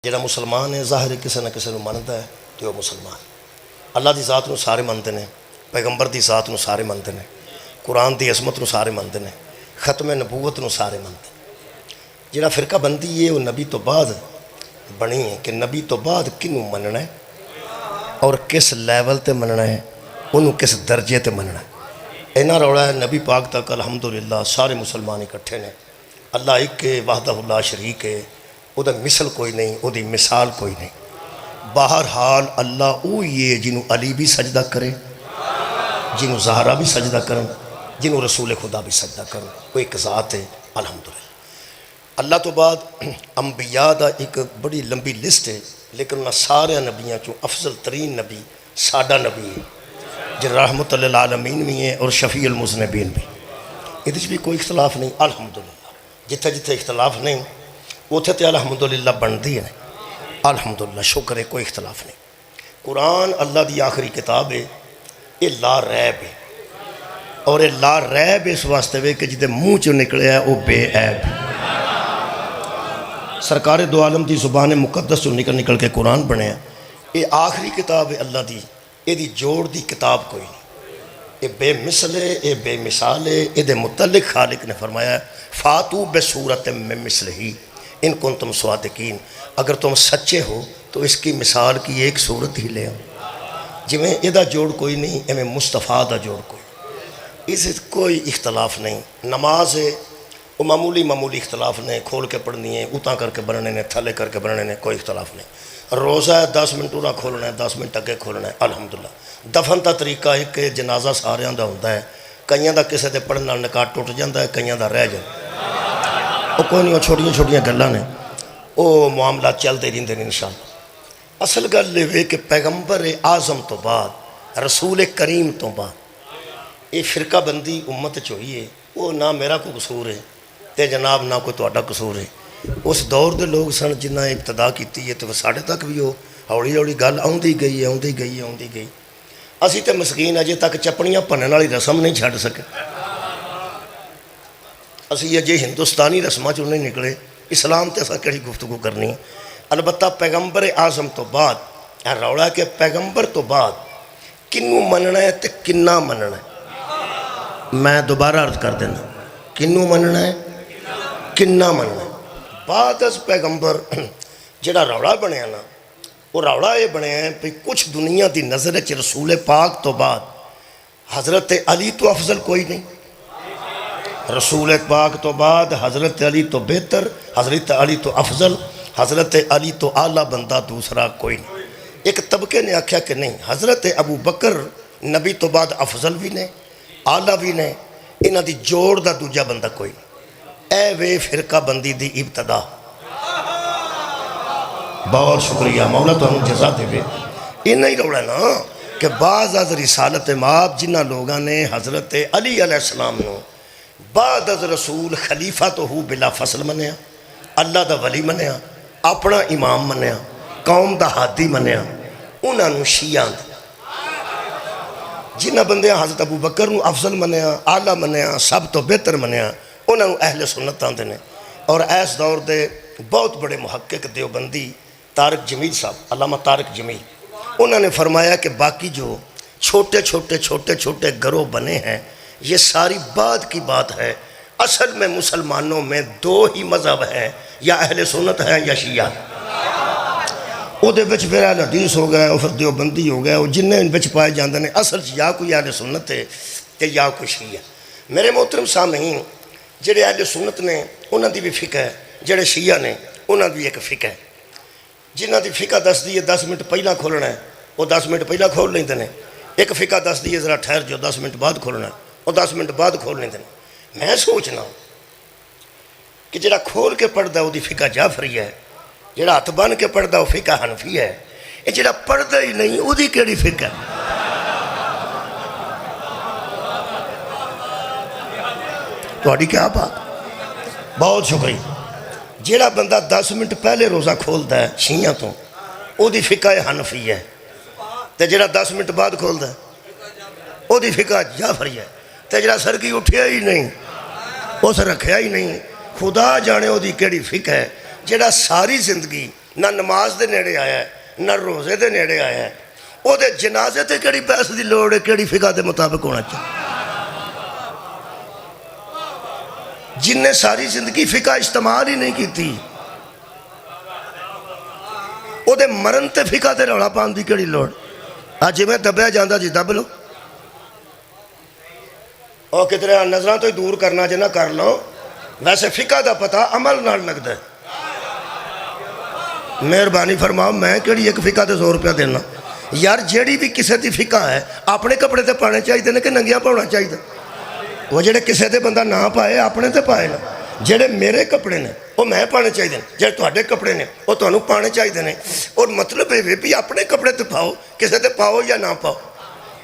جڑا مسلمان ہے ظاہر کسی نہ کسی منتا ہے تو وہ مسلمان اللہ دی ذات نو سارے منتے ہیں، پیغمبر دی ذات نو سارے منتے ہیں، قرآن دی عظمت نو سارے منتے ہیں، ختم نبوت نو سارے منتے ہیں۔ جڑا فرقہ بندی ہے وہ نبی تو بعد بنی ہے کہ نبی تو بعد کنوں مننا ہے اور کس لیول تے مننا ہے، انہوں کس درجے تے مننا ہے۔ اینا روڑا ہے نبی پاک تک الحمدللہ سارے مسلمان اکٹھے نے، اللہ ایک ہے، وحدہ اللہ شریک ہے، او دا مثل کوئی نہیں، او دی مثال کوئی نہیں۔ بہرحال اللہ اوہی ہے جنہوں علی بھی سجدہ کرے، جنہوں زہرہ بھی سجدہ کریں، جنہوں رسول خدا بھی سجدہ کریں، وہ ایک ذات ہے الحمدللہ۔ اللہ تو بعد انبیاء دا ایک بڑی لمبی لسٹ ہے، لیکن انہاں سارے نبیاں چوں افضل ترین نبی ساڈا نبی ہے جن رحمت للعالمین بھی ہیں اور شفیع المذنبین بھی۔ ادھر بھی کوئی اختلاف نہیں الحمدللہ، جتھے جتھے اختلاف نہیں اتھے تے الحمدللہ بندی ہے، الحمدللہ شکر ہے، کوئی اختلاف نہیں۔ قرآن اللہ دی آخری کتاب ہے، یہ لا ریب ہے، اور یہ لا ریب اس واسطے ہے کہ جدے منہ چوں نکلے ہے وہ بے عیب۔ سرکار دو عالم دی زبان مقدس چوں نکل نکل کے قرآن بنے ہیں، یہ آخری کتاب ہے اللہ دی، یہ دی جوڑ دی کتاب کوئی نہیں، یہ بے مثل ہے، یہ بے مثال ہے۔ یہ دے متعلق خالق نے فرمایا ہے فاتو بصورت من مثلہ ان کنتم صادقین، اگر تم سچے ہو تو اس کی مثال کی ایک صورت ہی لے آؤ۔ جی میں یہ دا جوڑ کوئی نہیں، یہ مصطفیٰ دا جوڑ کوئی نہیں، اس کوئی اختلاف نہیں۔ نماز ہے وہ معمولی اختلاف نے، کھول کے پڑھنی ہے، اتاں کر کے بننے نے، تھلے کر کے بننے نے، کوئی اختلاف نہیں۔ روزہ ہے 10 منٹ اُرا کھولنا ہے، 10 منٹ اگے کھولنا ہے الحمدللہ۔ دفن دا طریقہ ایک جنازہ ساریاں دا ہوتا ہے، کئیاں دا کسے دے پڑھن نال نکاح ٹوٹ جاتا ہے، کئیاں دا رہ جاتا ہے، وہ کوئی نہیں، وہ چھوٹیاں گلاں نے، وہ معاملات چلتے رہندے نے انشاءاللہ۔ اصل گل یہ کہ پیغمبر اعظم تو بعد رسول کریم تو بعد یہ فرقہ بندی امت چوئی ہے، وہ نہ میرا کوئی قصور ہے تے جناب نہ کوئی تہاڈا قصور ہے۔ اس دور دے لوگ سن جنہاں ابتدا کیتی ہے تو ساڈے تک بھی وہ ہولی ہولی گل آؤندی گئی۔ اسی تے مسکین اجے تک چپڑیاں بھنن والی رسم نہیں چھڈ سکے، اسی اجے ہندوستانی رسماں چوں نہیں نکلے، اسلام تے اساں کیڑی گفتگو کرنی ہے۔ البتہ پیغمبر اعظم تو بعد روڑا کہ پیغمبر تو بعد کنوں مننا ہے تے کنا مننا ہے۔ میں دوبارہ عرض کر دینا، کنوں مننا ہے کنا مننا ہے۔ بعد از پیغمبر جڑا روڑا بنیا نا، وہ روڑا یہ بنیا ہے کہ کچھ دنیا دی نظر ہے رسول پاک تو بعد حضرت علی تو افضل کوئی نہیں، رسول پاک تو بعد حضرت علی تو بہتر، حضرت علی تو افضل، حضرت علی تو اعلیٰ بندہ دوسرا کوئی نہیں۔ ایک طبقے نے آکھیا کہ نہیں، حضرت ابو بکر نبی تو بعد افضل بھی نے، اعلیٰ بھی نے، انہاں دی جوڑ دا دوجا بندہ کوئی نہیں۔ اے وے فرقہ بندی دی ابتدا۔ بہت شکریہ مولا تو ہم جزا دے وے۔ یہ نہیں روڑا نا کہ بعض از رسالت ماب جنہ لوگاں نے حضرت علی علیہ السلام نو بعد از رسول خلیفہ تو ہو بلا فصل منیا، اللہ دا ولی منیا، اپنا امام منیا، قوم دا ہادی منیا، انہاں نو شیعہ جنہ بندے حضرت ابو بکر نو افضل منیا، اعلیٰ منیا، سب تو بہتر منیا، انہاں نو اہل سنت آندے نے۔ اور ایس دور دے بہت بڑے محقق دیوبندی طارق جمیل صاحب، علامہ طارق جمیل، انہوں نے فرمایا کہ باقی جو چھوٹے گروہ بنے ہیں یہ ساری بعد کی بات ہے، اصل میں مسلمانوں میں دو ہی مذہب ہیں، یا اہل سنت ہیں یا شیعہ۔ او دے بچ پھر اہل حدیث ہو گئے، اور پھر دیوبندی ہو گئے، اور جنہیں ان بچ پائے جاندے نے اصل یا کوئی اہل سنت ہے کہ یا کوئی شیعہ۔ میرے محترم سامعین، جڑے اہل سنت نے انہاں دی بھی فقہ ہے، جڑے شیعہ نے انہاں دی ایک فقہ ہے۔ جنہاں دی فقہ دس دی ہے 10 منٹ پہلا کھولنا ہے وہ 10 منٹ پہلا کھول لیندے نے، ایک فقہ دس دی ہے ذرا ٹھہر جو 10 منٹ بعد کھولنا ہے وہ 10 منٹ بعد کھول لیندے نے۔ میں سوچنا کہ جڑا کھول کے پڑھدا وہ دی فقہ جعفری ہے، جڑا ہاتھ بن کے پڑھدا وہ فقہ حنفی ہے، یہ جڑا پڑھدا ہی نہیں وہ دی کیڑی فقہ ہے؟ تہاڈی کیا بات؟ بہت شکریہ۔ جیڑا بندہ 10 منٹ پہلے روزہ کھولدا ہے شیعہ تو او دی فقہ حنفی ہے، تے جیڑا 10 منٹ بعد کھولدا ہے او دی فقہ جعفری ہے، تے جیڑا سرکی اٹھیا ہی نہیں اس رکھیا ہی نہیں، خدا جانے او دی کیڑی فقہ ہے۔ جیڑا ساری زندگی نہ نماز دے نیڑے آیا ہے نہ روزے دے نیڑے آیا ہے، وہ دے جنازے تے کیڑی بحث دی لوڑ ہے، کیڑی فقہ دے مطابق ہونا چاہیے؟ جن نے ساری زندگی فقہ استعمال ہی نہیں کیتی، وہ دے مرن تے فقہ تے رولا پان دی کیڑی لوڑ؟ آج جی میں دبیا جاندہ جی دب لو، اور کتنے نظران تو ہی دور کرنا جنہ کر لو، ویسے فقہ دا پتہ عمل نال لگتا ہے۔ مہربانی فرماؤ، میں کیڑی ایک فقہ تے 100 روپیہ دینا؟ یار جیڑی بھی کسے دی فقہ ہے اپنے کپڑے تے پانے چاہیے نے کہ ننگیاں پاؤنا چاہیے؟ وہ جڑے کسے دے بندہ نہ پائے اپنے تے پائے نا، جڑے میرے کپڑے نے وہ میں پانے چاہیے، جڑے تواڈے کپڑے نے وہ تانوں پانے چاہیے نے۔ اور مطلب یہ بھی اپنے کپڑے تے پاؤ، کسے تے پاؤ یا نہ پاؤ،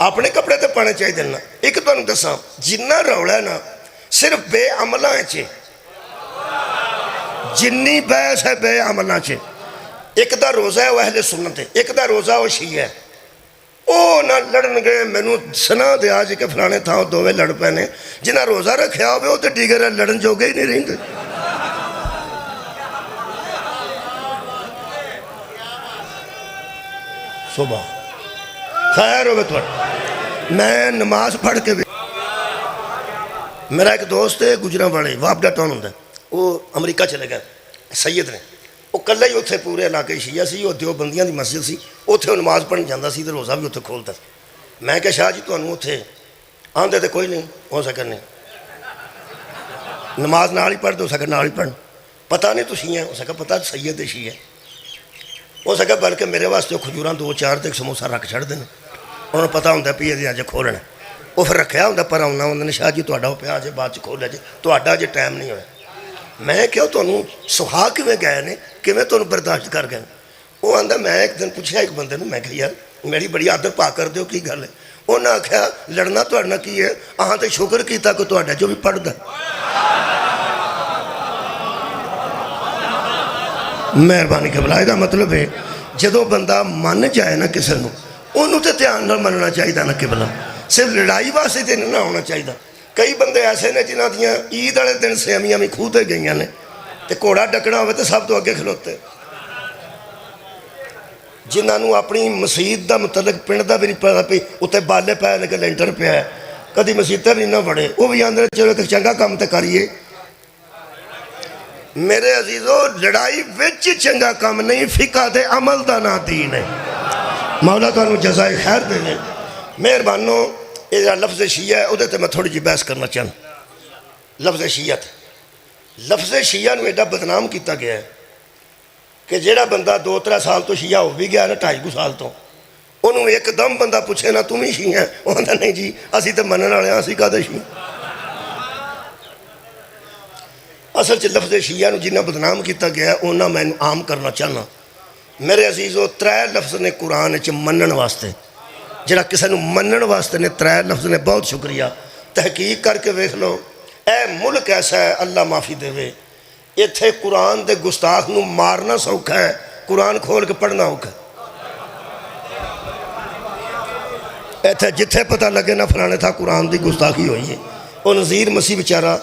اپنے کپڑے تے پانے چاہیے نا۔ ایک تانوں دساں جنہ رولا ہے نا صرف بے عملاں چ، جنی بحث ہے بے عملاں چ۔ ایک دا روزہ ہے وہ اہل سنت ہے، ایک دا روزہ وہ شیعہ ہے، وہ نہ لڑن گئے مینوں سنا دیا جی کہ فلانے تھاں دووے لڑ پینے، جنہ روزہ رکھیا ہوئے وہ تو ڈیگر ہے لڑن جو گئے ہی نہیں رہندے۔ صبح خیر ہوئے تو میں نماز پڑھ کے بھی، میرا ایک دوست ہے گجراں والے وابڈا ٹاؤن ہوندا ہے، وہ امریکہ چلے گئے سید نے، وہ کلے ہی اتنے پورے علاقے شیعہ سی، وہ دیوبندیاں دی مسجد سی، اتنے وہ نماز پڑھن جاندہ سی تو روزہ بھی اتنے کھولتا سی۔ میں کہ شاہ جی تانوں اتنے آندے تے کوئی نہیں ہو سکے، نہیں نماز نال ہی پڑھ دو سکے نال ہی پڑھ، پتہ نہیں تو شیعہ ہو سکے، پتہ سید شیعہ ہو سکے، بلکہ میرے واسطے کھجوراں 2-4 تے سموسہ رکھ چھڑ دیں، انہوں نے پتہ ہوندہ پی یہ اج کھولنا، وہ پھر رکھیا ہوندہ پر آنا ہوندہ نے شاہ جی تہاڈا وہ پیا جے بعد چ کھولیا جے، تہاڈا جے ٹائم نہیں ہویا۔ میں کہو تانوں سہا کیویں گئے نے، کیویں تانوں برداشت کر گئے؟ وہ آندا میں ایک دن پوچھا ایک بندے نے، میں کہ یار میری بڑی عادت پا کر دیو کی گل ہے؟ انہاں آکھیا لڑنا تہاڈے نال کی ہے؟ اہاں تے شکر کیتا کہ تہاڈا جو بھی پڑھدا۔ مہربانی قبلہ دا مطلب ہے جدوں بندہ من جائے نا کسے نوں انہوں تے دھیان نال مننا چاہیے نا قبلہ، صرف لڑائی واسطے تے نہ ہونا چاہیے۔ کئی بندے ایسے نے جنہاں دیاں عید والے دن سیویاں بھی کھوہ تے گئیاں نے تے گھوڑا ڈکنا ہوئے تے سب تو اگے کھلوتے، جنہاں نوں اپنی مسجد دا متعلق پنڈ دا بھی نہیں پتا پئی، اتنے بالے پے نے کہ لینٹر پیا ہے، کدی مسجد بھی نہ بڑے، وہ بھی آندے چلو ایک چنگا کام تے کریے۔ میرے عزیزو لڑائی وچ چنگا کام نہیں، فقہ دے عمل دا نا دین ہے۔ مولا تانوں جزائے خیر دے لے۔ مہربانو یہ لفظ شیعہ ہے وہ تے میں تھوڑی جی بحث کرنا چاہنا۔ لفظ شیعہ لفظ شیعہ نو ایڈا بدنام کیتا گیا ہے کہ جیڑا بندہ 2-3 سال تو شیعہ ہو بھی گیا نا 2.5 سال تو، انہوں ایک دم بندہ پوچھے نا تم ہی شیعہ ہے، وہ کہتا نہیں جی اسی تے منن والے ہاں، اسی کدے شیعہ۔ اصل چ لفظ شیعہ نو جنہ بدنام کیتا گیا ہے انہاں میں عام کرنا چاہنا۔ میرے عزیزو 3 لفظ نے قرآن چ منن واسطے، جڑا کسے نو منن واسطے نے 3 لفظ نے، بہت شکریہ، تحقیق کر کے ویکھ لو۔ اے ملک ایسا ہے اللہ معافی دے وے، اتھے قرآن دے گستاخ نو مارنا سوکھا ہے، قرآن کھول کے پڑھنا ہوگا۔ اتھے جتھے پتہ لگے نہ فلانے تھا قرآن دی گستاخی ہوئی ہے۔ وہ نذیر مسیح بیچارہ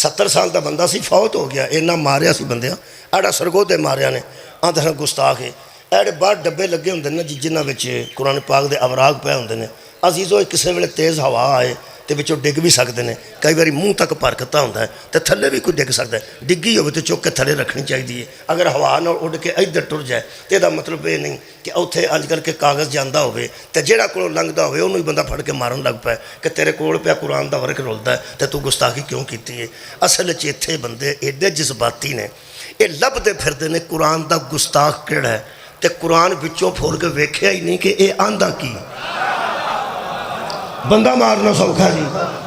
70 سال دا بندہ سی، فوت ہو گیا، اینا ماریا سی بندیاں، ایڈا سرگودے ماریا نے، آندھے ہیں گستاخ ہے۔ ایڈے باہر ڈبے لگے ہوندے نے جنہاں وچ قرآن پاک دے اوراق پے ہوندے نے۔ عزیزو کسے ویلے تیز ہوا آئے تے وچوں ڈگ بھی سکدے نے، کئی باری منہ تک پرکتا ہوندا ہے تے تھلے بھی کوئی ڈگ سکدا ہے، ڈگی ہوئے تے چک کے تھلے رکھنی چاہیے۔ اگر ہوا نہ اڑ کے ادھر ٹر جائے تے دا مطلب یہ نہیں کہ اوتھے اج کل کے کاغذ جاندا ہوئے تے جیڑا کولوں لنگدا ہوئے انہوں ہی بندہ پھڑ کے مارن لگ پائے کہ تیرے کول پیا قرآن دا ورق رولدا ہے تے تو گستاخی کیوں کیتی ہے۔ اصل وچ ایتھے بندے ایڈے جذباتی نے، یہ لبدے پھردے نے قرآن دا گستاخ کیڑا ہے، تے قرآن بچوں پھول کے ویکھیا ہی نہیں کہ اے آندا کی۔ بندہ مارنا سوکھا جی،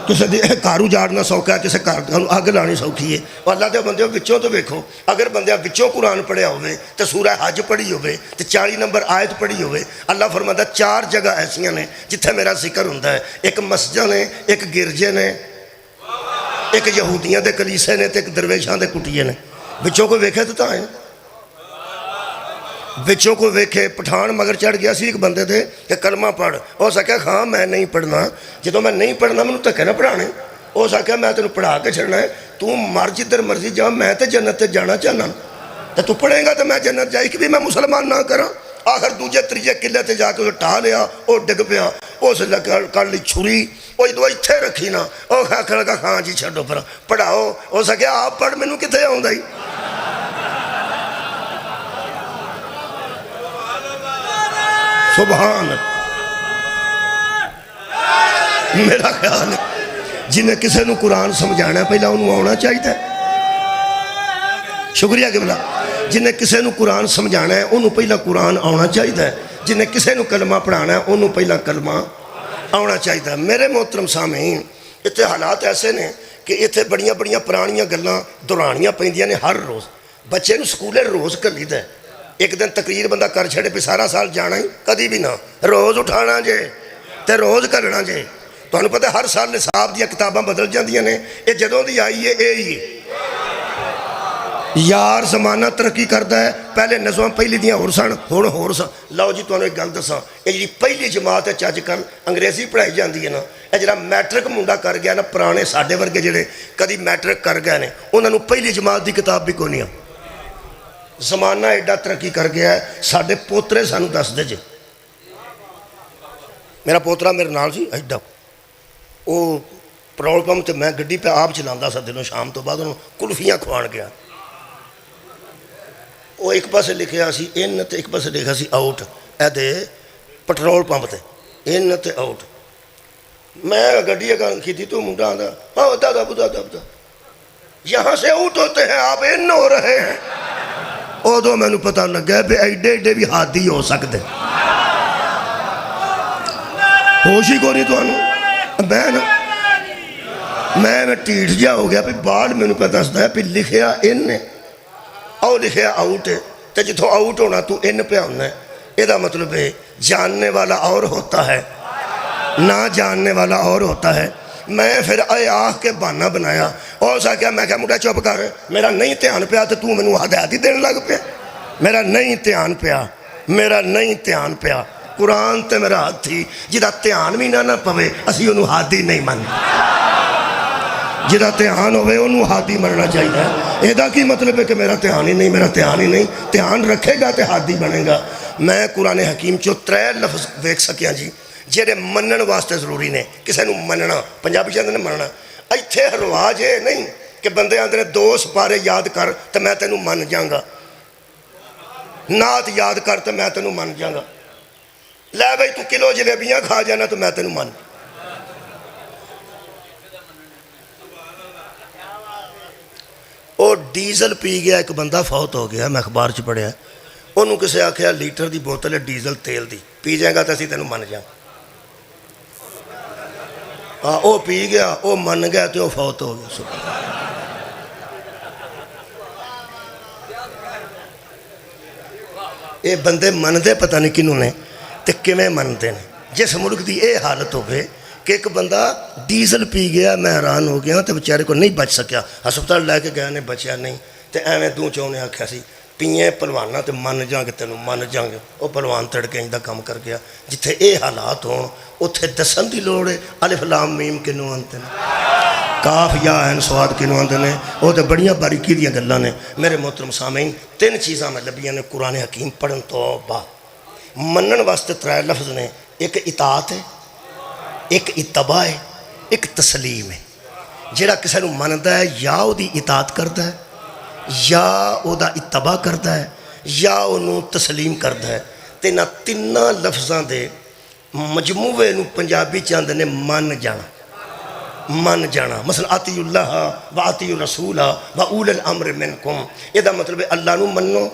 کسی دے گھر اجاڑنا سوکھا ہے، کسی گھر اگ لانی سوکھی ہے۔ اور اللہ دے بندے بچوں تو ویکھو، اگر بندے بچوں قرآن پڑھیا ہوئے تو سورہ حج پڑھی ہوئے تو 40 نمبر آیت پڑھی ہوئے، اللہ فرماتا 4 جگہ ایسیاں نے جتھے میرا ذکر ہوندہ ہے، ایک مسجد نے، ایک گرجے نے، ایک یہودیاں دے کلیسے نے، ایک درویشاں دے کٹیے نے۔ بچوں کو ویکھے تو تاں ہیں، بچوں کو ویکھے۔ پٹھان مگر چڑھ گیا سی ایک بندے دے کہ کلمہ پڑھ، ہو سکیا ہاں میں نہیں پڑھنا، جدوں میں نہیں پڑھنا میں تکے نہ پڑھانے، ہو سکیا میں تینوں پڑھا کے چھڑنا ہے، تو مر جدھر مرضی جا، میں تے جنت تے جانا چاہنا۔ تو پڑھے گا تو میں جنت جائی کہ بھی میں مسلمان نہ کرا. آخر دوجے تریجے قلعے تے جا کے وہ ٹھا لیا, وہ ڈگ پیا, اس کر لی چھری, وہ جدو اتنے رکھی نا, وہ آخر لگا ہاں جی چھڈو پر پڑھاؤ. ہو سکیا آپ پڑھ, مینوں کتنے آؤں ہی. سبحان. میرا خیال ہے جنہیں کسی نو قرآن سمجھانا ہے پہلا انہوں آنا چاہیے. شکریہ قبلہ. جنہیں کسی نو قرآن سمجھانا ہے انہوں پہلا قرآن آنا چاہیے. جنہیں کسی نو کلمہ پڑھانا ہے انہوں پہلا کلمہ آنا چاہیے. میرے محترم سامعین, اتنے حالات ایسے نے کہ اتنے بڑیاں بڑیاں پرانیاں گلاں دہرانیاں پیندیاں نے ہر روز. بچے نو سکولے روز کلی دا ہے. ایک دن تقریر بندہ کر چھڑے پہ سارا سال جانا ہی کدی بھی نہ, روز اٹھانا جے تے روز کرنا جے. تو انہوں پتہ ہر سال نصاب دیا کتاباں بدل جاندیاں نے. یہ جدوں دی آئی ہے اے ہی یار زمانہ ترقی کرتا ہے. پہلے نظم پہلی دیاں ہور سن, ہون ہور سن. لو جی تمہیں ایک گل دساں, یہ جی پہلی جماعت ہے اج کل انگریزی پڑھائی جاندی ہے نا, یہ جڑا میٹرک منڈا کر گیا نا, پرانے ساڈے ورگے جڑے کدی میٹرک کر گئے نے, انہاں نوں پہلی جماعت دی کتاب بھی کوئی نہیں. زمانہ ایڈا ترقی کر گیا ہے. ساڈے پوترے سانوں دس دے جے. میرا پوترا میرے نال سی ایڈا, وہ پٹرول پمپ تے میں گڈی پہ آپ چلاندہ سا دنوں شام تو بعد انہوں کلفیاں کھوان گیا. وہ ایک پاسے لکھیا سی ان تے ایک پاسے لکھا سی آؤٹ, اے دے پٹرول پمپ تے ان تے آؤٹ. میں گڈی کی تھی تو منڈا آندا, ہاں دا یہاں سے آؤٹ ہوتے ہیں, آپ ان ہو رہے ہیں. او دو میں نے پتہ لگا بے ایڈے ایڈے بھی حادی ہو سکتے. ہوشی کو نہیں تو انہوں میں ٹیٹ جا ہو گیا. پھر بعد میں نے پتہ ستا ہے, پھر لکھیا ان نے او لکھیا آؤٹ ہے. تو جتوں آؤٹ ہونا تو ان پہ ہونا ہے. یہ دا مطلب ہے جاننے والا اور ہوتا ہے, نہ جاننے والا اور ہوتا ہے. میں پھر اے آہ کے بہانہ بنایا. اور سا کیا میں کہا مڈا چپ کر, میرا نہیں دھیان پیا تو تو مینوں ہدایت ہی دینے لگ پیا. میرا نہیں دھیان پیا, میرا نہیں دھیان پیا. قرآن تے میرا ہاتھ تھی, جدا دھیان بھی نہ پوے اسی انہوں ہادی نہیں من. جدا دھیان ہوئے انہوں ہادی مرنا چاہیے. یہ دا کی مطلب ہے کہ میرا دھیان ہی نہیں, میرا دھیان ہی نہیں. دھیان رکھے گا تے ہادی بنے گا. میں قرآن حکیم چو 3 لفظ ویکھ سکیا جی جہے منن واسطے ضروری نے. کسی نو مننا, پنجابی چاہتے ہیں مننا. ایتھے رواج ہے نہیں کہ بندے آندے نے 2 سپارے یاد کر تو میں تینوں من جاؤں گا, نعت یاد کر تو میں تینوں من جاؤں گا, لے بھائی تو کلو جلیبیاں کھا جانا تو میں تینوں من. وہ ڈیزل پی گیا, ایک بندہ فوت ہو گیا, میں اخبار چ پڑھیا. انہوں کسے آکھیا لیٹر دی بوتل ہے ڈیزل تیل دی, پی جائے گا تو اسی تینوں من جاؤں. ہاں وہ پی گیا, وہ من گیا تو وہ فوت ہو گیا. یہ بندے مندے پتہ نہیں کنوں نے تے کیویں مندے نے. جس ملک دی اے حالت ہوئے کہ ایک بندہ ڈیزل پی گیا, میں حیران ہو گیا, تے بیچارے کو نہیں بچ سکیا. ہسپتال لے کے گیا نے, بچیا نہیں. تے ایویں دوں چوں نے آکھیا سی پیئیں پلوانا تے من جاؤں گے, تینوں من جاؤں گے. وہ پلوان تڑکے انہوں کام کر گیا. جتھے اے حالات ہون اتھے دسن دی لوڑ ہے. الف لام میم کنوں آنتے ہیں, کاف یا عین صاد کنوں آنتے ہیں. وہ تے بڑیاں باریکی دیاں گلاں نے. میرے محترم سامعین, 3 چیزاں میں لبیاں نے قرآن حکیم پڑھن تو بعد. منن واسطے 3 لفظ نے, ایک اطاعت ہے, ایک اتباع ہے, ایک تسلیم ہے. جڑا کسی نو مندا ہے یا او دی اطاعت کردا ہے, یا او دا اتباع کردا ہے, یا انہوں تسلیم کردا ہے. تے نہ 3 لفظاں دے مجموعے نو پنجابی چاندے نے من جانا. من جانا مثلا آتی اللہ و آتی رسول و اول الامر منکم. یہ دا مطلب ہے اللہ نو منو,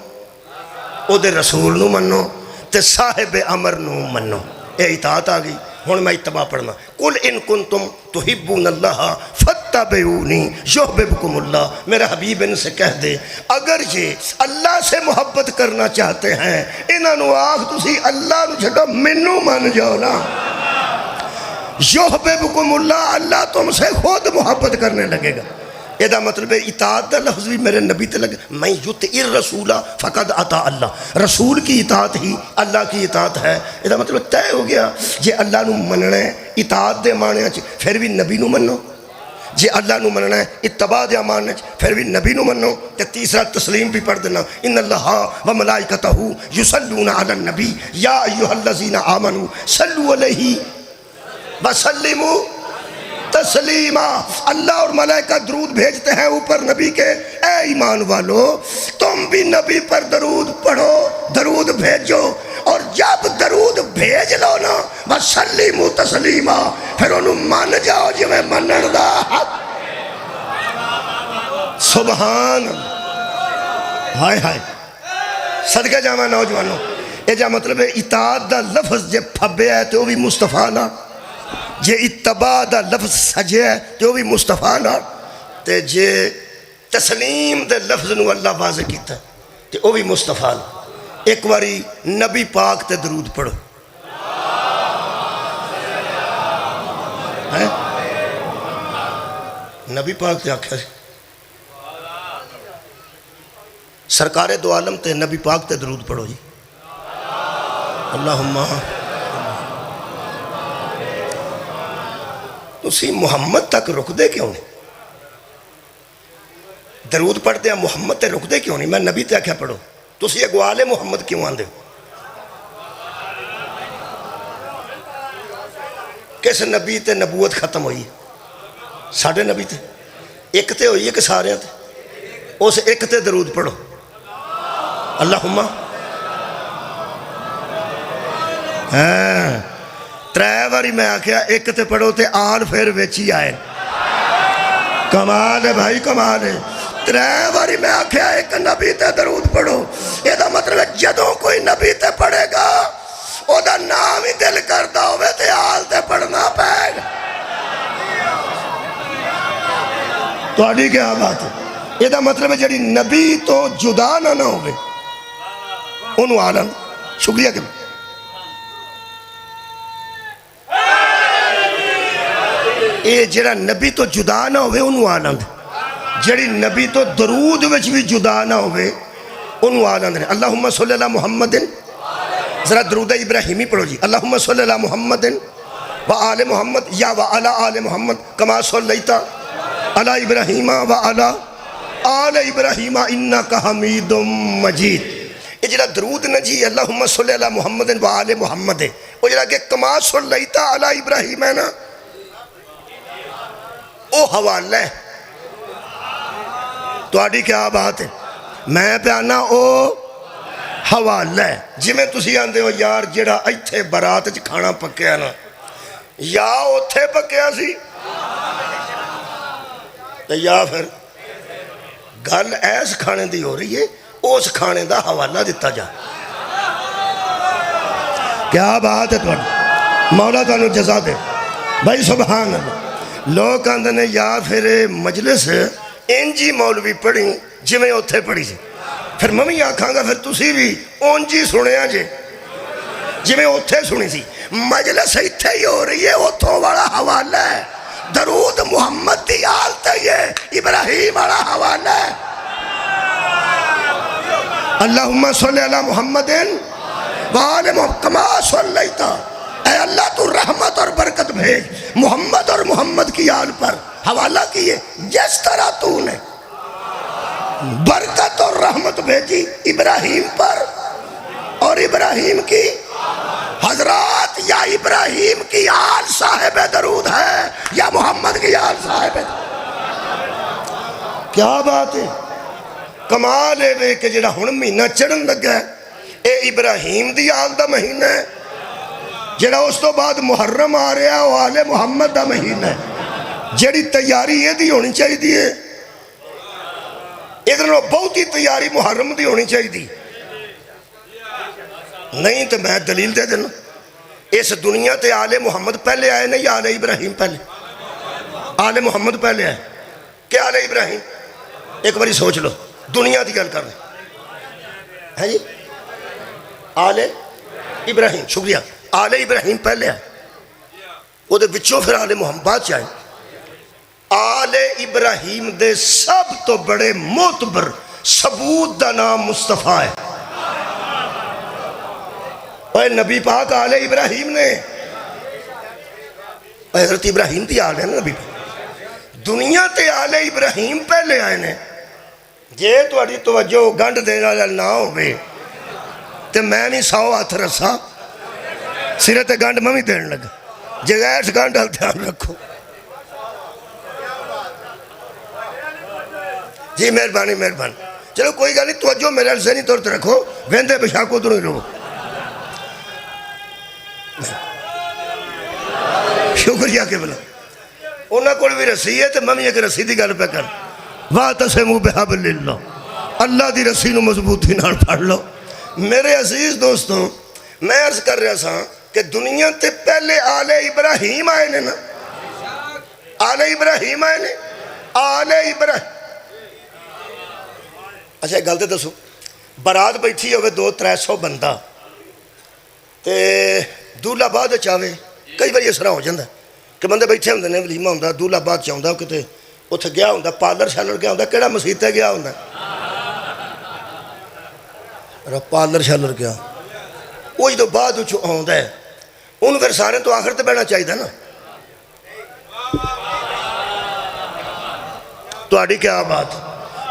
او دے رسول نو منو, تے صاحب امر نو منو. یہ اطاعت آ گئی. ہوں میں اتباع پڑھنا. قل ان کنتم تحبون اللہ فاتبعونی یحببکم اللہ. میرا حبیب ان سے کہہ دے اگر یہ اللہ سے محبت کرنا چاہتے ہیں انہاں نو آکھ تسی اللہ نو چھڈو مینوں من جاؤ نا. یحببکم اللہ, اللہ تم سے خود محبت کرنے لگے گا. یہ دا مطلب ہے اطاعت دا لفظ بھی میرے نبی تے لگے, میں یطع الرسول فقد اطاع اللہ. رسول کی اطاعت ہی اللہ کی اطاعت ہے. یہ دا مطلب طے ہو گیا جے اللہ نو مننا ہے اطاعت دے معنی پھر بھی نبی نو منو, جے اللہ نو مننا ہے اتباع دے امان پھر بھی نبی نو منو تے تیسرا تسلیم بھی پڑھ دینا ان اللہ و ملائکتہ یصلون علی النبی یا ایھا الذین آمنوا صلوا علیہ وسلموا تسلیما اللہ اور ملائکہ درود بھیجتے ہیں اوپر نبی کے اے ایمان والو تم بھی نبی پر درود پڑھو درود بھیجو اور جب درود بھیج لو نا وسلموا تسلیما پھر انہوں مان جاؤ جو میں منن دا سبحان ہائے ہائے صدقہ جامع نوجوانوں یہ جا مطلب ہے اطاعت دا لفظ جے پھبے ہے تو بھی مصطفیٰ نا جے اتباع دا لفظ سجے ہے تو بھی مصطفیٰ نا تے جے تسلیم دے لفظ نو اللہ واضح کیتا ہے تے وہ بھی مصطفیٰ نا ایک واری نبی پاک تے درود پڑھو نبی پاک تے آکھا سرکار دو عالم تے نبی پاک تے درود پڑھو جی اللہم تسی محمد تک رک دے کیوں نہیں درود پڑھ دیا محمد تے رک دے کیوں نہیں میں نبی تے کیا پڑھو تسی اگوال محمد کیوں آن دے کس نبی تے نبوت ختم ہوئی ساڑھے نبی تے ایک تے ہوئی ایک سارے تے اس ایک تے درود پڑھو اللہم ترے باری میں آکھیا ایک تے پڑھو تے آل پھر ویچی آئے کمال ہے بھائی کمال ہے ترے باری میں آکھیا ایک نبی تے درود پڑھو یہ دا مطلب ہے جدوں کوئی نبی تے پڑھے گا او دا نام ہی دل کردہ ہوئے تے آل تے پڑھنا پائے گا تو آڈی کیا بات ہے یہ دا مطلب ہے جڑی نبی تو جدا نہ ہوئے انہوں عالم شکریہ کہ اے جڑا نبی تو جدا نہ ہوئے انہوں عالم جڑی نبی تو درود وچ بھی جدا نہ ہوئے انہوں عالم اللہم صلی اللہ محمد ذرا درود ابراہیمی پڑھو جی اللہم صلی اللہ محمد و آل محمد یا و علی آل محمد کما صلیتا علی ابراہیم و علی آل ابراہیم انکا حمید مجید یہ جڑا درود نہ جی اللہم صلی اللہ محمد و آل محمد ہے وہ جڑا کہ کما صلیتا علی ابراہیم ہے نا او حوالہ ہے تو آڈی کیا بات ہے میں پہ آنا او حوالہ ہے جی میں تسی آندے ہو یار جڑا ایتھے برات چ کھانا پکیا نا یا اتھے پکیا سی یا پھر گل ایس کھانے دی ہو رہی ہے اس کھانے دا حوالہ دیتا جا کیا بات ہے تو مولا تعالیٰ جزا دے بھائی سبحان اللہ لوگ آندے نے یا پھر مجلس انجی مولوی پڑھی جی میں اتھے پڑھی سی پھر ممی آکھاں گا پھر تسی بھی انجی سنے آجے جی میں اتھے سنی سی مجلس اتھے ہی ہو رہی ہے اتھوں والا حوالہ ہے درود محمد دی آلتا یہ ابراہیم والا حوالہ ہے اللہم صلی اللہ محمد وآل محمد کما صلیتا اے اللہ تو رحمت اور برکت بھیج محمد اور محمد کی آل پر حوالہ کیے جس طرح تو نے برکت اور رحمت بھیجی ابراہیم پر اور ابراہیم کی حضرات یا ابراہیم کی آل صاحب درود ہے یا محمد کی آل صاحب کیا بات ہے کمال ہے کہ جڑا ہن مہینہ چڑھن لگا ہے اے ابراہیم دی آل دا مہینہ ہے جڑا اس تو بعد محرم آ رہا ہے وہ آل محمد دا مہینہ ہے جڑی تیاری یہ دی ہونی چاہی دی ہے ادھر بہت ہی تیاری محرم دی ہونی چاہی دی نہیں تو میں دلیل دے دینا اس دنیا تے آل محمد پہلے آئے نہیں آل ابراہیم پہلے آل محمد پہلے آئے کیا آل ابراہیم ایک باری سوچ لو دنیا دی گل کر رہے ہیں جی آل ابراہیم شکریہ آل ابراہیم پہلے آئے وہ دے بچوں پھر آل محمد بعد چاہے آل ابراہیم دے سب تو بڑے معتبر ثبوت دا نام مصطفیٰ ہے اور نبی پاک آل ابراہیم نے حضرت ابراہیم دی آل ہے نا نبی پاک دنیا تے آل ابراہیم پہلے آئے نے جے تہاڈی توجہ گنڈ دینے والا نہ ہوئے تے میں بھی 100 ہاتھ رسا سرے تے گنڈ میں بھی دین لگا جگہ اس گنڈ ہل دھیان رکھو جی مہربانی مہربانی چلو کوئی گل نہیں توجہ میرے ذہنی طور تے رکھو ویندے بشاکو تو نہیں رہو شکریہ کہ بلا انہاں کو بھی رسی ہے تو میں بھی ایک رسی دی گل پہ کر وَاعْتَصِمُوا بِحَبْلِ اللَّهِ اللہ دی رسی نو مضبوطی نال پڑھ لو میرے عزیز دوستوں میں عرض کر رہا سا کہ دنیا تے پہلے آل ابراہیم آئے نے نا آل ابراہیم آئے نے آل ابراہیم اچھا ایک گلتے دسو برات بیٹھی ہوئے 200-300 بندہ تے دولہ بعد چاہے کئی بار اس طرح ہو جاندہ کہ بندے بیٹھے ہوندے نے ولیمہ ہوندہ دولہ بعد چاہندہ کتے اتھے گیا ہوندہ پالر شالر گیا ہوندہ کیڑا مسیح تے گیا ہوندہ پالر شالر گیا وہ جو بعد ہوندہ ہے ان پھر سارے تو آخر تے بیٹھنا چاہیے تھا نا تو آڑی کیا بات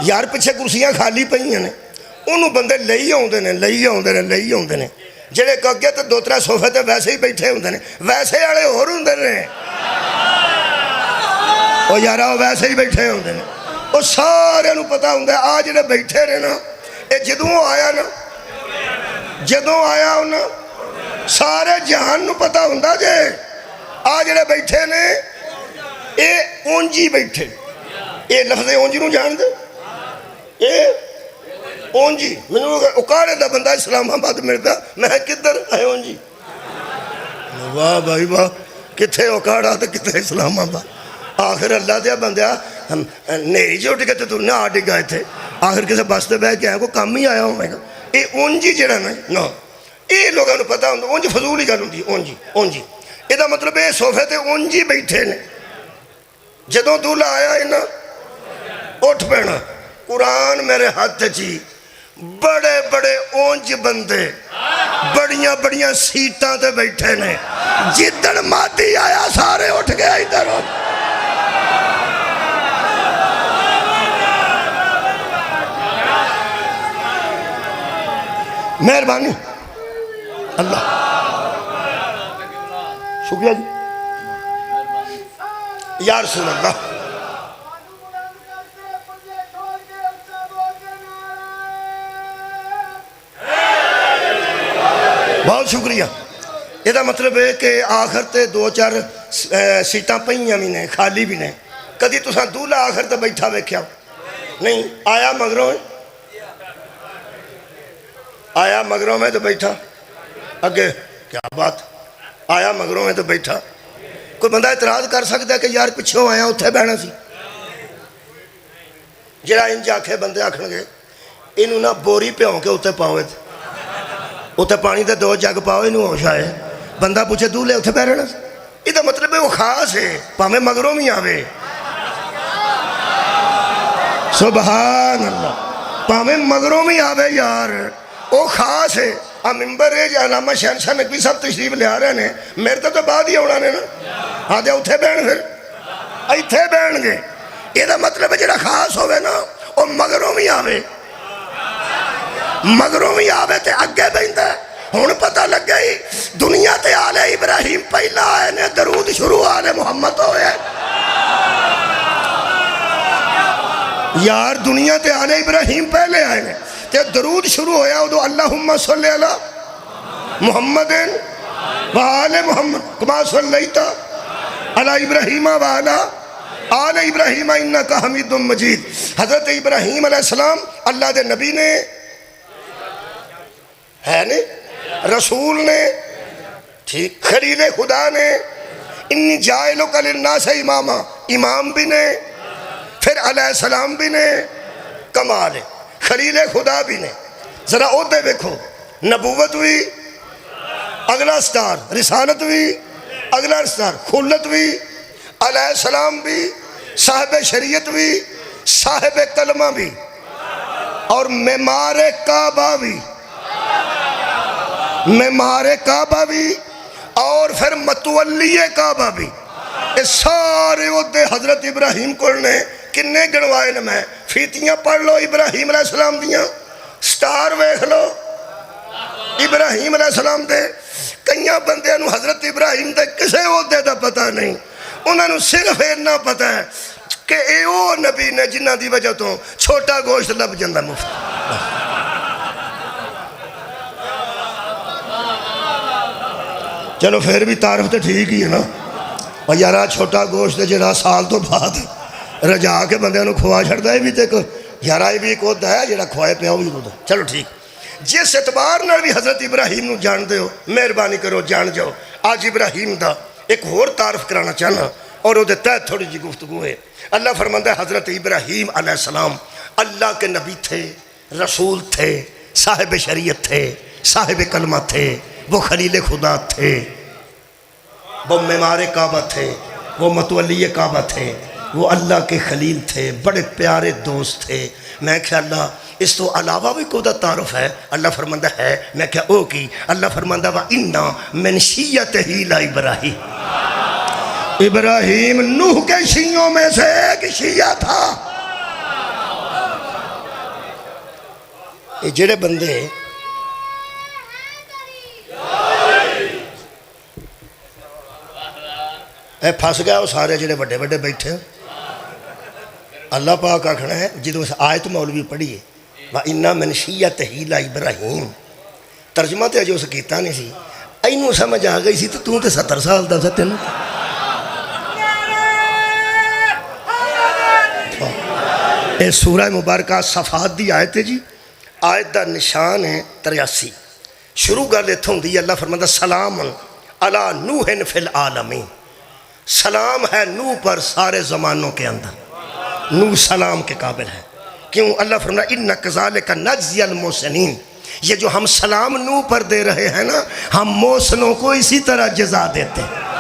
یار پیچھے کرسیاں خالی پہی ہیں انہوں بندے لئی ہوندے نے جڑے کگے تو 2-3 صوفے تے ویسے ہی بیٹھے ہوندے نے ویسے آڑے اور ہوندے نے وہ یارہ ویسے ہی بیٹھے ہوندے نے وہ سارے انہوں پتا ہوندے آج جڑے بیٹھے رہے نا اے جدوں آیا ہونا سارے جہان نو پتا ہوندہ جے آج جڑے بیٹھے نے اے اونجی بیٹھے اے لفظ اونجی نو جان دے اے اونجی میں نے اکاڑے دا بندہ اسلام آباد میرے پہ میں کدھر ہے اونجی واہ بھائی واہ کتھے اکاڑا تو کتھے اسلام آباد آخر اللہ دیا بندیا نیری جو ٹکے تو نہ آٹی گئے تھے آخر کسے بستے بہ کے آئے کو کم ہی آیا ہوں میں کہا اے اونجی جڑا نا اے لوگوں نے پتا ہوں اونجی فضولی گل ہوندی اونجی اے دا مطلب اے صوفے تے اونجی بیٹھے نے جدوں دولہ آیا ہے نا اٹھ پینا قرآن میرے ہاتھ چی بڑے بڑے اونج بندے بڑیاں سیٹاں تے بیٹھے نے جدن مادی آیا سارے اٹھ گیا ادھر مہربانی اللہ شکریہ جی یا رسول اللہ بہت شکریہ یہ دا مطلب ہے کہ آخر تے 2-4 سیٹاں پہیاں بھی نے خالی بھی نے کدی تساں دولہ آخر تے بیٹھا ویکھیا نہیں آیا مگروں میں تو بیٹھا اگے کیا بات آیا مگروں میں تو بیٹھا کوئی بندہ اعتراض کر سکتا ہے کہ یار پچھوں آیا اتھے بہنا سی جڑا ان جاکھے بندے آکھن گے انہوں نہ بوری پیوں کے اتھے پاؤے تھے اتھے پانی دے 2 جگ پاؤے انہوں ہوش آئے بندہ پوچھے دولے اتھے بہ رہنا یہ دا مطلب ہے وہ خاص ہے پامے مگروں میں آوے سبحان اللہ پامے مگروں میں آوے یار وہ خاص ہے ممبر ہے جی علامہ شہنشاہ نقوی صاحب تشریف لے آ رہے ہیں میرے تو بعد ہی ہونا نے نا آدھے اتھے بہن پھر ایتھے بہن گے یہ دا مطلب ہے جڑا خاص ہوئے نا وہ مگروں میں آوے تے اگے بہندہ ہے ہون پتہ لگ گئی دنیا تے آل ابراہیم پہلا آئے نے درود شروع آل محمد ہوئے یار دنیا تے آل ابراہیم پہلے آئے نے تے درود شروع ہویا ادو اللہم صلی اللہ محمد وآل محمد کما صلیتا علی ابراہیم وآلہ آل ابراہیم انکا حمید مجید حضرت ابراہیم علیہ السلام اللہ دے نبی نے ہے نے رسول نے ٹھیک خلیل خدا نے انی جائلک للناس اماما امام بھی نے پھر علیہ السلام بھی نے کمال خلیل خدا بھی نے ذرا عہدے دیکھو نبوت بھی اگلا سٹار رسالت بھی اگلا سٹار خلت بھی علیہ السلام بھی صاحب شریعت بھی صاحب کلمہ بھی اور معمار کعبہ بھی اور پھر متولی کعبہ بھی یہ سارے عہدے حضرت ابراہیم کو نے کنے گنوائے نے میں فیتیاں پڑھ لو ابراہیم علیہ السلام دیاں سٹار ویکھ لو ابراہیم علیہ السلام دے کئیاں بندے نو حضرت ابراہیم دے کسے عہدے دا پتہ نہیں انہوں نے صرف اتنا پتہ ہے کہ اے او نبی نے جنہ دی وجہ تو چھوٹا گوشت لب جندہ مفت چلو پھر بھی تعارف تو ٹھیک ہی ہے نا اور یارا چھوٹا گوشت جڑا سال تو بعد رجا کے بندے نو کھوا چھڑتا ہے بھی تے یارا یہ بھی ایک عہدہ ہے جڑا کھوائے پیا بھی عہدہ چلو ٹھیک جس اعتبار نال بھی حضرت ابراہیم نو جان دے ہو مہربانی کرو جان جاؤ آج ابراہیم دا ایک اور تعارف کرانا چاہنا اور وہ تحت تھوڑی جی گفتگو ہے اللہ فرماتا ہے حضرت ابراہیم علیہ السلام اللہ کے نبی تھے رسول تھے صاحب شریعت تھے صاحب کلمہ تھے وہ خلیل خدا تھے وہ معمار کعبہ تھے وہ متولی کعبہ تھے وہ اللہ کے خلیل تھے بڑے پیارے دوست تھے میں کہا اللہ اس تو علاوہ بھی کوئی تعارف ہے اللہ فرماندہ ہے میں کہا او کی اللہ فرماندہ وَإِنَّا مِنْ شِيَّتِهِ لَإِبْرَاهِيمَ ابراہیم نوح کے شیعوں میں سے ایک شیعہ تھا یہ جڑے بندے اے پھنس گیا وہ سارے جڑے بڑے بڑے بیٹھے اللہ پاک آکھنا ہے جدو اس آیت مولوی پڑھیے وَإِنَّا مِنْ شِيَّتِهِ لَإِبْرَاهِيمَ ترجمہ تے جو سکیتا نہیں سی اینو سمجھ آ گئی سی تو تے 70 سال دا ستن اے سورہ مبارکہ صفات دی آیت ہے جی آیت دا نشان ہے 83 شروع کر لیتا ہوں دی اللہ فرماتا سلام علی نوح فی العالمین سلام ہے نوح پر سارے زمانوں کے اندر نوح سلام کے قابل ہے کیوں اللہ فرماتا اِنَّ كَذَلِكَ نَجْزِيَ الْمُحْسِنِينَ یہ جو ہم سلام نوح پر دے رہے ہیں نا ہم محسنوں کو اسی طرح جزا دیتے ہیں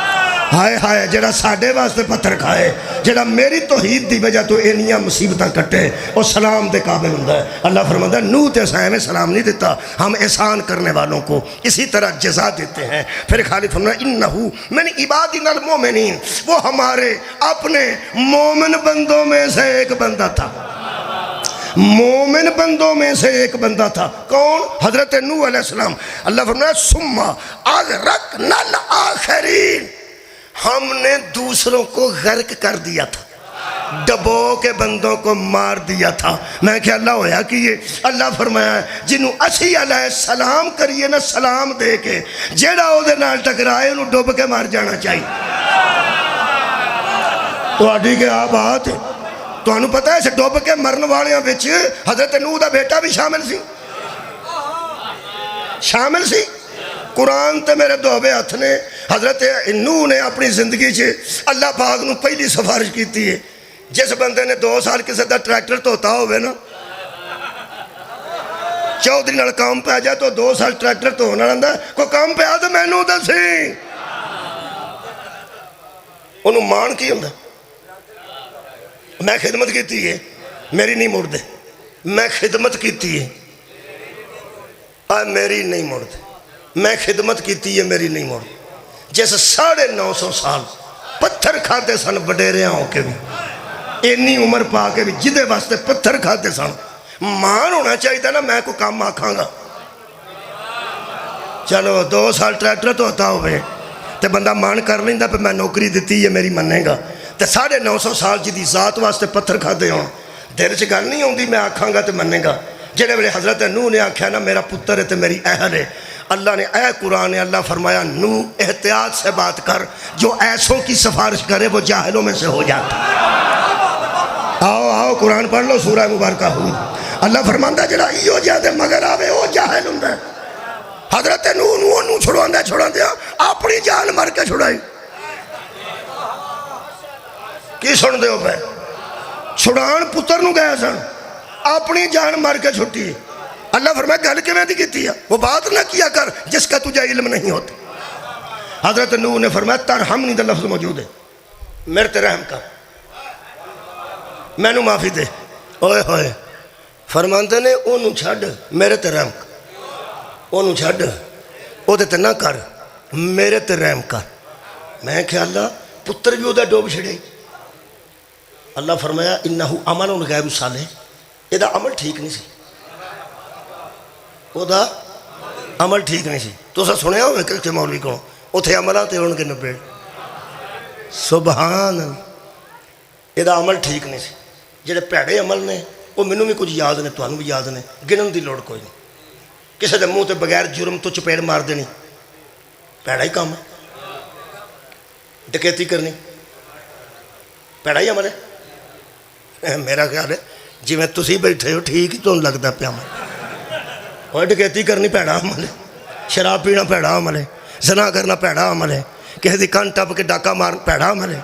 ہائے ہائے جڑا ساڑھے واسطے پتھر کھائے جڑا میری توحید دی وجہ تو اینیاں مصیبتاں کٹے اور سلام دے قابل ہوندہ ہے اللہ فرماتا ہے نوح تے ہمیں سلام نہیں دیتا ہم احسان کرنے والوں کو اسی طرح جزا دیتے ہیں پھر خالق فرماتا انہو من عبادنا المومنین وہ ہمارے اپنے مومن بندوں میں سے ایک بندہ تھا مومن بندوں میں سے ایک بندہ تھا کون حضرت نوح علیہ السلام اللہ فرماتا ثم اغرقنا الآخرین ہم نے دوسروں کو غرق کر دیا تھا ڈبو کے بندوں کو مار دیا تھا میں کہ اللہ ہویا کہ یہ اللہ فرمایا ہے جنہوں اسی علیہ السلام کریے نا سلام دے کے جیڑا او دے نال ٹکرائے انہوں ڈوب کے مار جانا چاہیے تو آڈی کے آپ آتے تو انہوں پتہ ہے اسے ڈوب کے مرن والیاں بچ حضرت نوح دا بیٹا بھی شامل سی قرآن تے میرے دوبے ہاتھ نے حضرت نوح نے اپنی زندگی چھے اللہ پاک نو پہلی سفارش کیتی ہے جس بندے نے 2 سال کسی دا ٹریکٹر توتا ہوئے نا چودھری نال کام پہ آ جائے تو 2 سال ٹریکٹر تو ہونا رہندا ہے کوئی کام پہ آ تو میں نو دسی انہوں مان کی ہوندہ میں خدمت کیتی ہے میری نہیں مڑ دے میں خدمت کیتی ہے میری نہیں مڑ دے میں خدمت کیتی ہے میری نہیں مڑ جیسے 950 سال پتھر کھاتے سن وڈیریاں ہو کے بھی اینی عمر پا کے بھی جدے واسطے پتھر کھاتے سن مان ہونا چاہیے تھا نا میں کو کام آکھاں گا چلو 2 سال ٹریکٹر تو ہوتا ہوئے تے بندہ مان کر لیندہ پہ میں نوکری دیتی ہے میری مننے گا تے 950 سال جدی ذات واسطے پتھر کھاتے ہوں دیر سے گل نہیں ہوں دی میں آکھاں گا تے مننے گا جنہیں بڑے حضرت نوح نے آکھا نا میرا پتر ہے تے میری اہل ہے اللہ نے اے قرآن نے اللہ فرمایا نوح احتیاط سے بات کر جو ایسوں کی سفارش کرے وہ جاہلوں میں سے ہو جاتا آؤ آؤ قرآن پڑھ لو سورہ مبارکہ ہود اللہ فرماندہ جڑا ایو جاہدے مگر آوے وہ جاہل ہوں دے حضرت نوح چھوڑا دیا اپنی جان مر کے چھوڑائی کی سن دے ہو پہ چھوڑان پتر نو گیا سن اپنی جان مر کے چھوٹی اللہ فرمایا گل کے میں دی کیتی ہے وہ بات نہ کیا کر جس کا تجھے علم نہیں ہوتا حضرت نوح نے فرمایا ترحمنی دا لفظ موجود ہے میرے تے رحم کر میں نو معافی دے اوئے ہوئے فرماندے نے انہوں چھڑ میرے تے رحم کر انہوں چھڑ او تے نہ کر میرے تے رحم کر میں کہ اللہ پتر بھی وہ ڈوب چھڑے. اللہ فرمایا انہو عمل غیر صالح, یہ عمل ٹھیک نہیں سی, وہ عمل ٹھیک نہیں سی. تو سنیا ہوئے کہ مولوی کو اتنے عملہ تے ہون کے نبے. سبحان, یہ عمل ٹھیک نہیں سی. جڑے پیڑے عمل نے وہ مینوں بھی کچھ یاد نے, تمہیں بھی یاد نے, گنن دی لوڑ کوئی نہیں. کسی دے منہ تے بغیر جرم تو چپیڑ مار دینی پیڑا ہی کام ہے. ڈکیتی کرنی پیڑا ہی عمل ہے. میرا خیال ہے جی میں تسی بیٹھے ہو ٹھیک ہی تو لگتا پیا عمل. اور ڈکیتی کرنی پیڑا عمل ہے, شراب پینا پیڑا عمل ہے, زنا کرنا پیڑا عمل ہے, کسی دی کن ٹپ کے ڈاکہ مار پیڑا عمل ہے.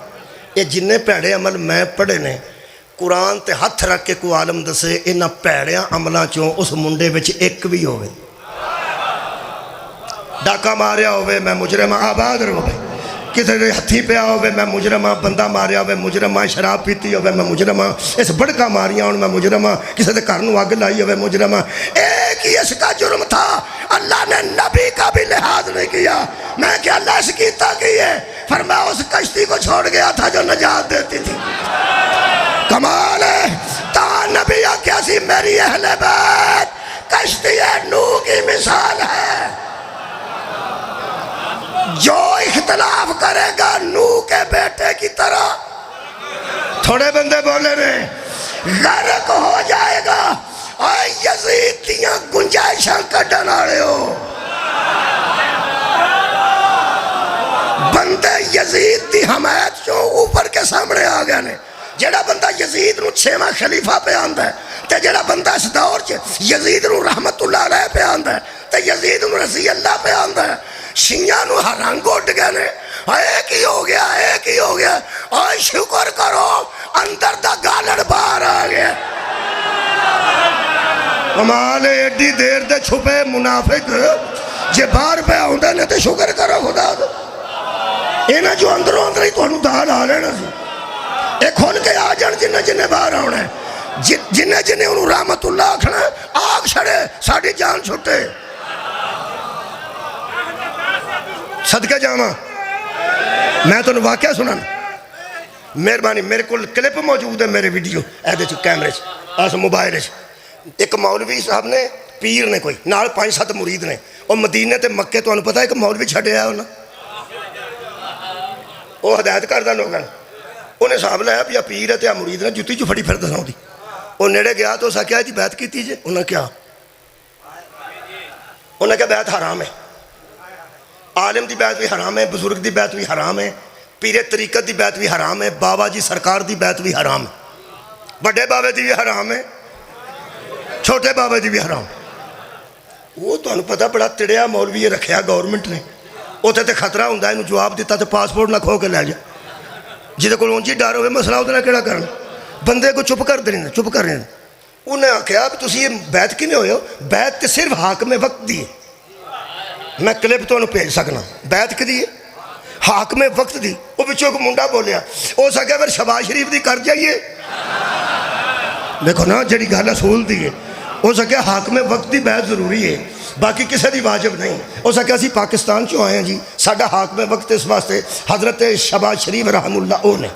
یہ جن پیڑے عمل میں پڑھے نے قرآن تے ہاتھ رکھ کے کو عالم دسے انہاں پیڑیاں عملاں چوں اس منڈے وچ ایک بھی ہوئے. ڈاکہ ماریا ہوئے میں مجرم آباد روے, کسی دے ہتھی پیا ہوئے میں مجرم, بندہ ماریا ہوئے مجرم, شراب پیتی ہوئے میں مجرم, اس بڑکا ماریا ہوں میں مجرم, کسی دے گھر نوں اگ لائی ہوئے مجرم. ایک ہی اس کا جرم تھا, اللہ نے نبی کا بھی لحاظ نہیں کیا. میں کہ اللہ اس کیتا کی ہے, فرمایا اس کشتی کو چھوڑ گیا تھا جو نجات دیتی تھی. کمال ہے تا نبی کیسی میری اہل بیت کشتی نوح کی مثال ہے. جو اختلاف کرے گا نوح کے بیٹے کی طرح, تھوڑے بندے بولے رہے, غرق ہو جائے گا. اور یزید دیاں گنجائشاں کڈن والے ہو, بندے یزید دی حمایت چوں اوپر کے سامنے آ گئے نے. جڑا بندہ یزید نو 6واں خلیفہ پہ آندا ہے تے جڑا بندہ اس دور چ یزید نو رحمت اللہ علیہ پہ آندا ہے تے یزید نو رضی اللہ پہ آندا ہے, شیعہ نو رنگ اٹھ گئے نے. ایک ہی ہو گیا, ایک ہی ہو گیا. اور شکر کرو اندر دا گالڑ باہر آ گیا. کمال ایڈی دیر دے چھپے منافق جے باہر پہ آندے نے تے شکر کرو خدا دا. اینا جو اندروں اندر ہی تو انہوں دال آ لینا سی, ایک کھول کے آ جان جنہیں جنہیں باہر آنا ہے, جنہیں جنہیں انہوں رحمت اللہ آکھنا ہے, آگ چھڑے ساڑھی جان چھوٹے. صدقہ جامع میں تو واقعہ سنن, مہربانی میرے کو کلپ موجود ہے میرے ویڈیو ایدے چ کیمرے چ اس موبائل چ. ایک مولوی صاحب نے پیر نے کوئی نال 5-7 مرید نے, اور مدینے تے مکے تو انہوں پتا ہے کہ مولوی چھڑے آیا انہوں, وہ ہدایت کردہ لوگاں نے. انہیں صاحب لایا پیا پیر ہے تے مرید نے جتی جو پھڑی پھر دساؤں دی. وہ نیڑے گیا تو اسا کیا جی بیعت کی تیجے, انہیں کیا, انہیں کیا بیعت حرام ہے, عالم دی بیعت بھی حرام ہے, بزرگ دی بیعت بھی حرام ہے, پیر طریقت دی بیعت بھی حرام ہے, بابا جی سرکار دی بیعت بھی حرام ہے, بڑے بابے دی بھی حرام ہے, چھوٹے بابے دی بھی حرام. وہ تو انہوں پتا بڑا تڑیا مولوی رکھیا گورنمنٹ نے, اتنے تے خطرہ ہوندہ ہے, انہوں جواب دیتا تے پاسپورٹ نہ کھو کے لے جائے. جیدے کو لونجی ڈر ہوئے مسئلہ ہوتا ہے کیڑا کرنا, بندے کو چپ کر دینا, چپ کر رہے. انہیں آکھیا کہ تسی یہ بیعت کی نہیں ہوئے ہو, بیعت تے صرف حاکم وقت دیئے. میں کلپ تو انہوں بھیج سکنا, بیعت کی دیئے حاکم وقت دی. وہ بچوں کو منڈا بولیا, وہ سکیا پھر شباز شریف دی کر جائیے, دیکھو نا جڑی گل اصول دی ہے. ہو سکیا حاکم وقت دی بیعت ضروری ہے, باقی کسی دی واجب نہیں. ہو سکیا اسی پاکستان چوں آئے ہیں جی, ساڈا حاکم وقت اس واسطے حضرت شباز شریف رحم اللہ او نے,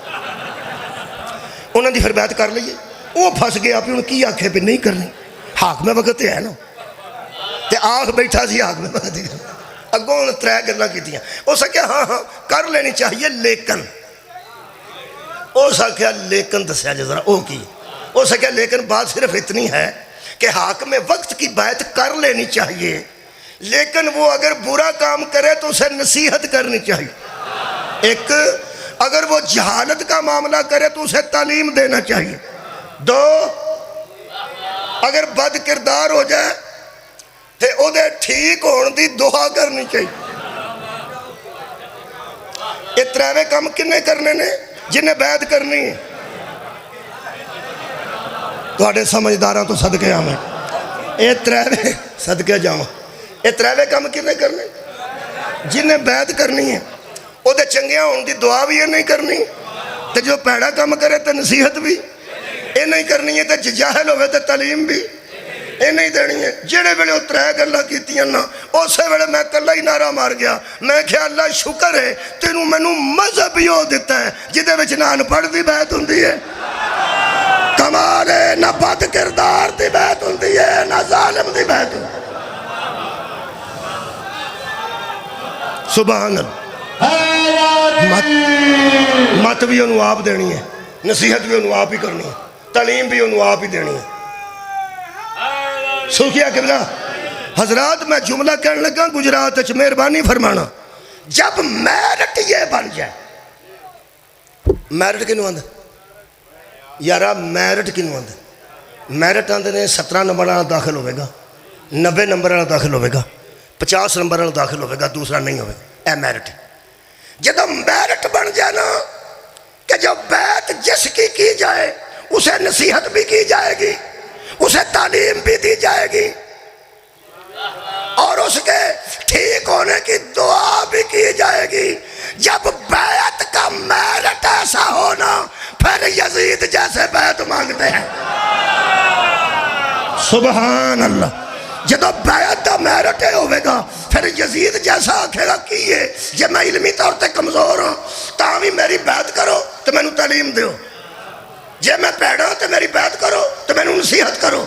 انہوں دی پھر بیعت کر لئیے. وہ پھنس گیا پھر انہوں کی آنکھیں پہ نہیں کرنی, حاکم وقت ہے نا, تے آنکھ بیٹھا سی حاکم وقت دی. اگوں انہوں 3 گلاں کیتیاں. ہو سکیا ہاں ہاں کر لینی چاہیے, لیکن ہو سکیا لیکن دسیا جی ذرا او کی. ہو سکیا لیکن بات صرف اتنی ہے کہ حاکم وقت کی بیعت کر لینی چاہیے, لیکن وہ اگر برا کام کرے تو اسے نصیحت کرنی چاہیے. ایک اگر وہ جہالت کا معاملہ کرے تو اسے تعلیم دینا چاہیے. 2 اگر بد کردار ہو جائے تو او دے ٹھیک ہون دی دعا کرنی چاہیے. یہ 3 کام کنے کرنے نے جنہیں بیعت کرنی ہے. تواڈے سمجھداراں تو صدقے آویں, یہ 3 صدقے جاواں, یہ 3 کام کنے کرنے جنہیں بیعت کرنی ہے. او دے چنگیاں ہون دی دعا بھی یہ نہیں کرنی, تے جو پیڑا کام کرے تے نصیحت بھی یہ نہیں کرنی ہے, تے جاہل ہوئے تے تعلیم بھی. یہ نہیں دینی ہے. جہے ویلے وہ 3 گلاں کیتیاں نا اسی ویلے میں کلا ہی نعرہ مار گیا. میں کہا اللہ شکر ہے تینوں مینوں مذہب ہی وہ دیتا ہے جہدے وچ نہ انپڑھ دی بیعت ہوندی ہے. کمال ہے نہ بد کردار دی بیعت ہوندی ہے نہ ظالم دی بیعت ہوندی ہے. سبحان اللہ. مت بھی انہوں آپ دینی ہے, نصیحت بھی انہوں آپ ہی کرنی ہے, تعلیم بھی انہوں آپ ہی دینی ہے. سوکھیا قبلہ حضرات میں جملہ کہنے لگا گجرات اچھ مہربانی فرمانا. جب میرٹ یہ بن جائے, میرٹ کنوں آندھا یارا, میرٹ کنوں آندھا, میرٹ آندھے نے 17 نمبر والا داخل ہوئے گا, 90 نمبر والا داخل ہوئے گا, 50 نمبر والا داخل ہوئے گا, دوسرا نہیں ہوئے گا. اے میرٹ جب میرٹ بن جانا کہ جو بیعت جس کی جائے اسے نصیحت بھی کی جائے گی, اسے تعلیم بھی دی جائے گی, اور اس کے ٹھیک ہونے کی دعا بھی کی جائے گی. جب بیعت کا میرٹ ایسا ہونا پھر یزید جیسے بیعت مانگتے ہیں. سبحان اللہ. جدو بیعت دا میرٹ ہوئے گا پھر یزید جیسا آکھے گا کیے جب میں علمی طور تے کمزور ہوں تاہمی میری بیعت کرو تو میں نو تعلیم دیو, جب میں پیڑا تو میری بیعت کرو تو میں نو نصیحت کرو.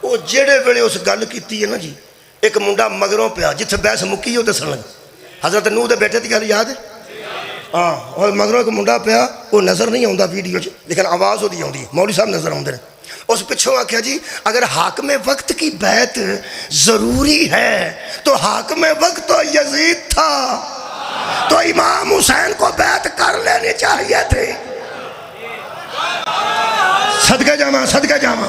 وہ جڑے ویلے اس گل کیتی ہے نا جی, ایک منڈا مگروں پیا جتھے بحث مکی ہو دسن لگا. حضرت نوح دے بیٹے دی گل یاد ہے؟ ہاں, اور مگروں ایک منڈا پیا, وہ نظر نہیں آندا ویڈیو چ لیکن آواز ہوتی آندی ہے, مولوی صاحب نظر آندے ہیں. اس پچھوں آکھیا جی اگر حاکم وقت کی بیعت ضروری ہے تو حاکم وقت تو یزید تھا, تو امام حسین کو بیعت کر لینی چاہیے تھی. صدقہ جامع صدقہ جامع.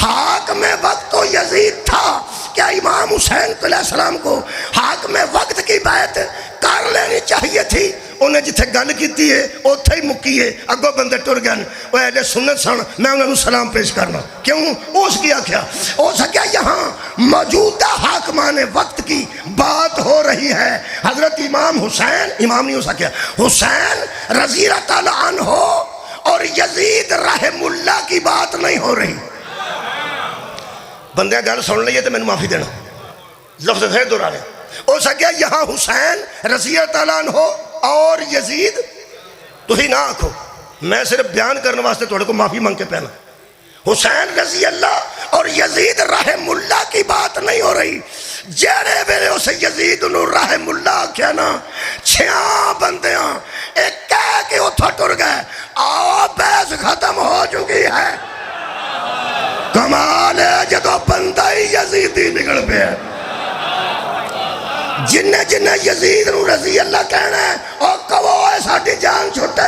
حاکم وقت تو یزید تھا, کیا امام حسین علیہ السلام کو حاکم وقت کی بیعت کر لینی چاہیے تھی. انہیں جتھے گل کیتی ہے اتھے ہی مکی ہے, اگو بندے ٹر گئے, وہ اہل سنت سن, میں انہوں نے سلام پیش کرنا. کیوں اس کی آکھیا ہو سکیا یہاں موجودہ حاکمان وقت کی بات ہو رہی ہے. حضرت امام حسین, امام نہیں ہو سکیا, حسین رضی اللہ تعالیٰ عنہ اور یزید رحم اللہ کی بات نہیں ہو رہی. بندے گل سن لئیے تو میں نے معافی دینا, لفظ پھر دورا لیں. ہو سکیا یہاں حسین رضی اللہ تعالیٰ عنہ اور یزید, تو ہی نہ آکھو, میں صرف بیان کرنے واسطے توڑے کو معافی مانگ کے پہنا. حسین رضی اللہ اور یزید رحم اللہ کی بات نہیں ہو رہی. جیڑے ویلے اسے یزید انہوں رحم اللہ کیا نا, 6 بندیاں ایک کہہ کے اتھا ٹر گئے, آو بیس ختم ہو چکی ہے. کمال ہے جدو بندہ ہی یزیدی نکل پہ ہے. جنہیں جنہیں یزید نو رضی اللہ کہنا ہے اور کہو ہے ساڑھی جان چھوٹے,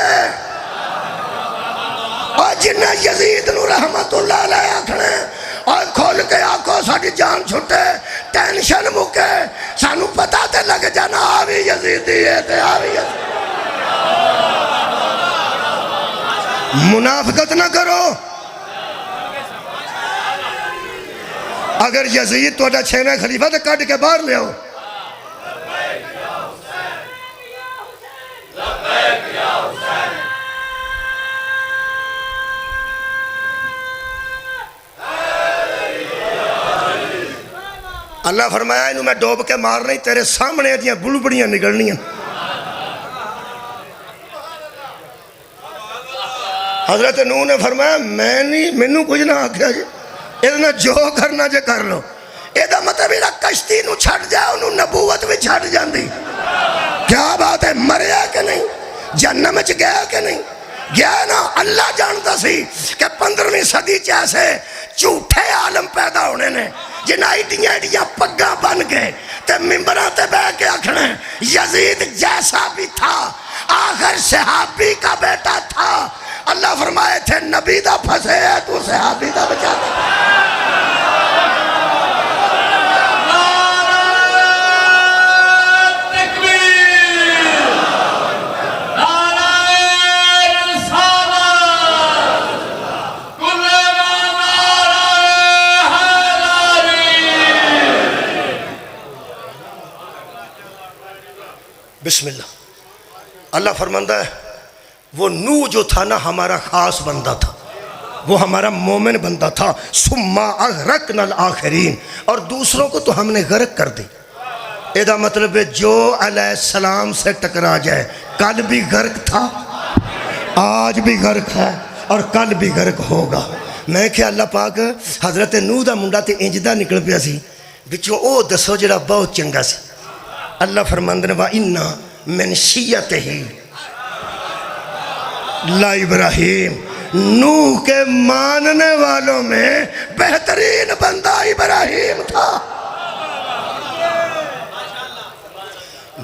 اور جنہیں یزید نو رحمت اللہ علیہ آکھنا ہے اور کھول کے آکھو ساڑھی جان چھوٹے, ٹینشن مکے, سانو پتا تے لگ جانا آوی یزیدی ہے تے آوی یزیدی. منافقت نہ کرو. اگر یزید تو اڈا 6 خلیفہ تے کٹ کے باہر لے ہو. اللہ فرمایا انہوں میں ڈوب کے مار رہی, تیرے سامنے دیاں بلبڑیاں نکلنی ہیں. حضرت نوح نے فرمایا میں نہیں, مینوں کچھ نہ آکھیا جی, ادھنا جو کرنا جے کر لو. ادھا مطلب ادھا کشتی نو چھڑ جائے, انہوں نبوت بھی چھڑ جان دی. کیا بات ہے, مریا کہ نہیں, جہنم وچ گیا کہ نہیں گیا نا. اللہ جانتا سی کہ 15ویں صدی چیسے جھوٹے عالم پیدا ہونے نے جنہیں ایڈیاں پگاں بن گئے تے ممبران تے بے کے آکھنے یزید جیسا بھی تھا, آخر صحابی کا بیٹا تھا. اللہ فرمائے تھے نبی دا پھنسے ہے تو صحابی دا بچا دے. بسم اللہ. اللہ فرماندہ ہے وہ نوح جو تھا نا ہمارا خاص بندہ تھا. وہ ہمارا مومن بندہ تھا. ثم اغرقنا الآخرین، اور دوسروں کو تو ہم نے غرق کر دی. یہ مطلب ہے جو علیہ السلام سے ٹکرا جائے، کل بھی غرق تھا، آج بھی غرق ہے، اور کل بھی غرق ہوگا. میں کہ اللہ پاک حضرت نوح دا منڈا تے انجدہ نکل پیا سی، بچوں او دسو جڑا بہت چنگا سی. اللہ فرماندے نے وَإِنَّا مِن شِيَّتِهِ لا ابراہیم، نوح کے ماننے والوں میں بہترین بندہ ابراہیم تھا.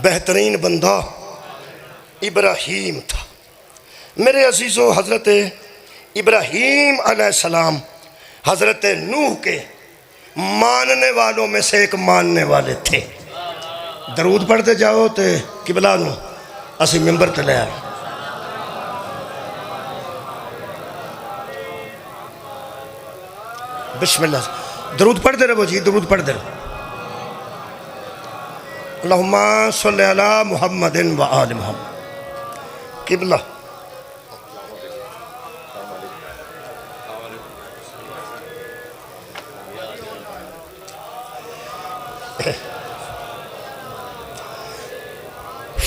بہترین بندہ ابراہیم تھا. میرے عزیزو، حضرت ابراہیم علیہ السلام حضرت نوح کے ماننے والوں میں سے ایک ماننے والے تھے. درود پڑھتے جاؤ تے قبلہ نو اسی ممبر تے لے آئے. بسم اللہ، درود پڑھتے رہو جی، درود پڑھتے رہو. اللہم صلی علی محمد و آل محمد. قبلہ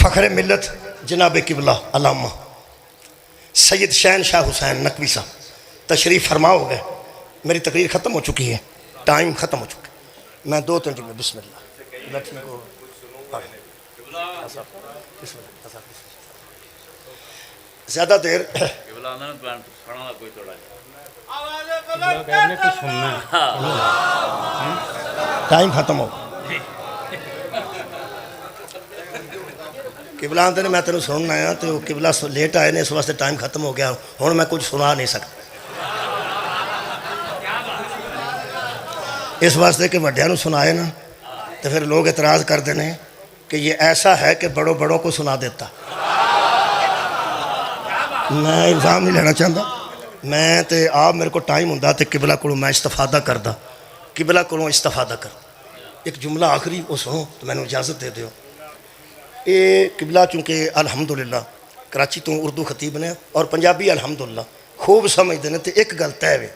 فخر ملت جناب قبلہ علامہ سید شہن شاہ حسین نقوی صاحب تشریف فرما ہو گئے. میری تقریر ختم ہو چکی ہے، ٹائم ختم ہو چکا ہے. میں 2-3 جملے بسم اللہ. زیادہ دیر ٹائم ختم ہو. قبلہ آندے نے میں تینوں سننا آیا تو قبلہ لیٹ آئے نے، اس واسطے ٹائم ختم ہو گیا. ہوں میں کچھ سنا نہیں سکتا اس واسطے کہ وڈیاں نو سنائے نا تو پھر لوگ اعتراض کر دینے کہ یہ ایسا ہے کہ بڑوں بڑوں کو سنا دیتا. میں الزام نہیں لینا چاہتا. میں تے آپ میرے کو ٹائم ہوں تے قبلہ کو میں استفادہ کردا، قبلہ کو استفادہ کر. ایک جملہ آخری وہ سنو تو میں نے اجازت دے دیو. یہ قبلہ چونکہ الحمدللہ کراچی تو اردو خطیب نے اور پنجابی الحمدللہ خوب سمجھتے ہیں. تو ایک گل طے وے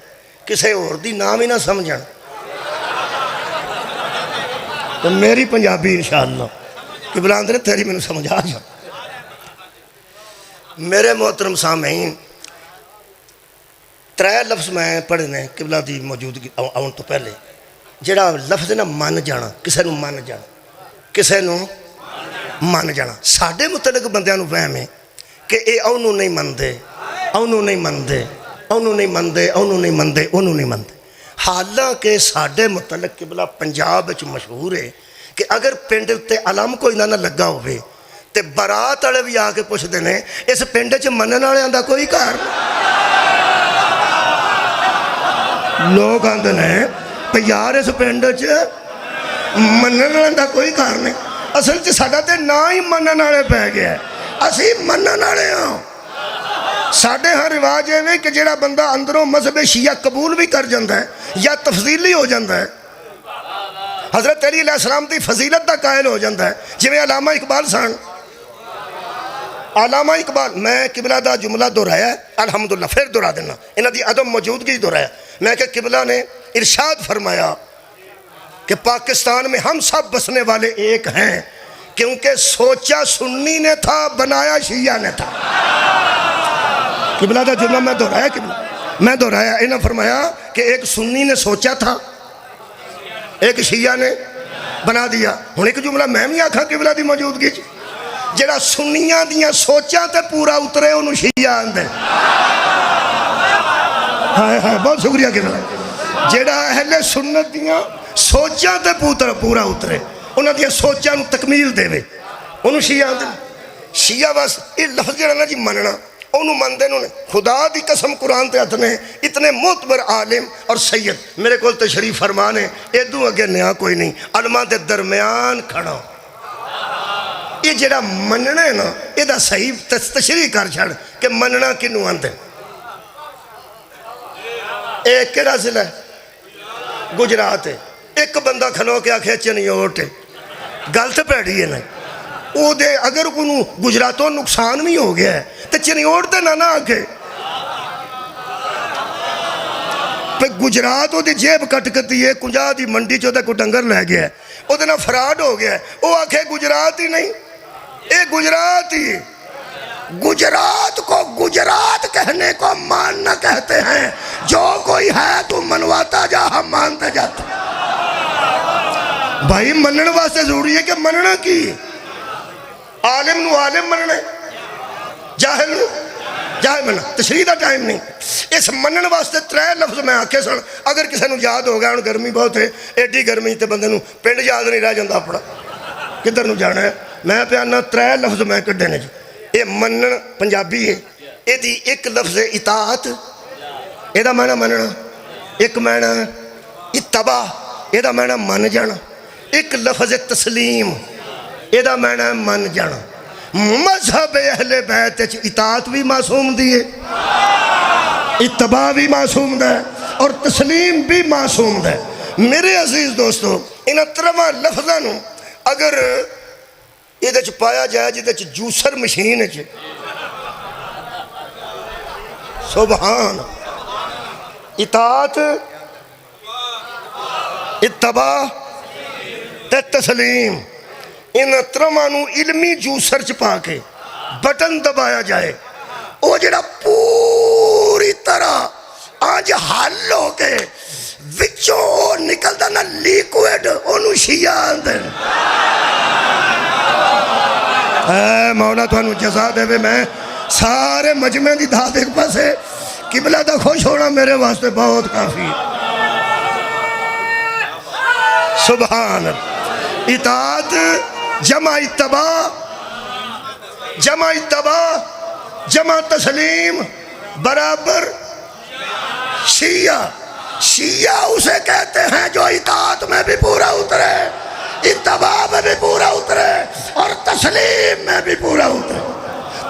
کسے اور دی نام ہی نہ سمجھن تو میری پنجابی انشاءاللہ قبلہ آندے نے تیری میں نے سمجھ آ جا. میرے محترم سامعین، 3 لفظ میں پڑھنے قبلہ دی موجودگی آن تو پہلے. جڑا لفظ نا من جانا، کسے نو من جانا، کسے نو من جانا. ساڑھے متعلق بندیاں نو فہم ہے کہ اے اونو نہیں مندے، اونو نہیں مندے، اونو نہیں مندے، اونو نہیں مندے، اونو نہیں مندے. حالانکہ ساڑھے متعلق قبلہ پنجاب وچ مشہور ہے کہ اگر پنڈ تے علم کوئی نہ لگا ہوئے تے برات والے بھی آ کے پوچھ دینے اس پنڈ چ منن والے دا کوئی کار لوگ آندے نے کہ یار اس پنڈ چ منن والے دا کوئی کار نہیں. اصل چ ساڈا تے نہ ہی منن والے پہ گیا ہے، اسی منن والے ہاں. ساڑھے ہاں رواج ہے کہ جڑا بندہ اندروں مذہب شیعہ قبول بھی کر جاندہ ہے یا تفضیلی ہو جاندہ ہے، حضرت علی علیہ السلام دی فضیلت دا قائل ہو جاندہ ہے. جویں علامہ اقبال سان، علامہ اقبال، میں قبلہ دا جملہ دہرایا ہے الحمدللہ، پھر دہرا دینا انہاں دی عدم موجودگی دہرایا. میں کہ قبلہ نے ارشاد فرمایا کہ پاکستان میں ہم سب بسنے والے ایک ہیں، کیونکہ سوچا سنی نے تھا بنایا شیعہ نے تھا. قبلہ دا جملہ میں دہرایا، قبلہ میں دہرایا. انہوں نے فرمایا کہ ایک سنی نے سوچا تھا، ایک شیعہ نے بنا دیا. ہوں ایک جملہ میں بھی آکھا قبلہ دی موجودگی جڑا سنیاں دیاں سوچاں تے پورا اترے انہوں شیعہ آندے. ہاں بہت شکریہ قبلہ. جڑا اہل سنت دیاں سوچاں تے پورا اترے، انہوں دیاں سوچاں نو تکمیل دے وے، انہوں شیعہ آندے. شیعہ بس یہ لفظ جڑا نا جی مننا انہوں مندے انہوں نے. خدا دی قسم قرآن تے اتنے اتنے معتبر عالم اور سید میرے کول تشریف فرمانے ایدوں اگے نیا کوئی نہیں، علماء دے درمیان کھڑا. یہ جڑا مننا ہے نا یہ دا صحیح تشریح کر چھڑ کہ مننا کنوں آندے. ایک کیڑا ضلع ہے؟ گجرات ہے. ایک بندہ کھلو کے آکھے چنیوٹ ہے، گلت پیڑی ہے نا. او دے اگر کنوں گجراتوں نقصان بھی ہو گیا ہے تو چنیوٹ دے نہ آکھے. گجرات وہ جیب کٹ کتی ہے 50 دی منڈی چ کو ڈنگر لے گیا ہے وہ فراڈ ہو گیا ہے وہ آکھے گجرات ہی نہیں اے گجرات ہی گجرات کو گجرات کہنے کو ماننا کہتے ہیں جو کوئی ہے تو منواتا جا ہم مانتے جاتے بھائی منن واسطے ضروری ہے کہ مننا کی عالم نو عالم مننا جاہل نو جاہل مننا تشریح دا ٹائم نہیں اس منن واسطے 3 لفظ میں آکھے سن اگر کسی نو یاد ہو گیا ان گرمی بہت ہے ایڈی گرمی تے بندے نو پنڈ یاد نہیں رہ جاندہ اپنا کدھر نو جانا ہے میں پیانا 3 لفظ میں کڈے نے جی یہ منن پنجابی ہے یہ دی ایک لفظ اطاعت یہ دا معنی مننا ایک معنی اتباع یہ دا معنی من جانا ایک لفظ تسلیم یہ دا معنی من جانا مذہب اہل بیت اطاعت بھی معصوم دی ہے اتباع بھی معصوم ہے اور تسلیم بھی معصوم ہے میرے عزیز دوستو ان 3 لفظاں نو اگر یہ پایا جائے جہاں جوسر مشین ہے سبحان اطاعت اتباع تے تسلیم ان 3 نو علمی جوسر پا کے بٹن دبایا جائے وہ جڑا پوری طرح آج حل ہو کے وچوں نکلتا نا لیکویڈ انہوں شیعہ دیں اے مولا تو انہوں جزا دے وے میں سارے مجمع دی دھا دیکھ پاسے قبلہ دا خوش ہونا میرے واسطے بہت کافی سبحان اطاعت جمع اتباع جمع تسلیم برابر شیعہ اسے کہتے ہیں جو اطاعت میں بھی پورا اترے اتباع میں بھی پورا اترے اور تسلیم میں بھی پورا اترے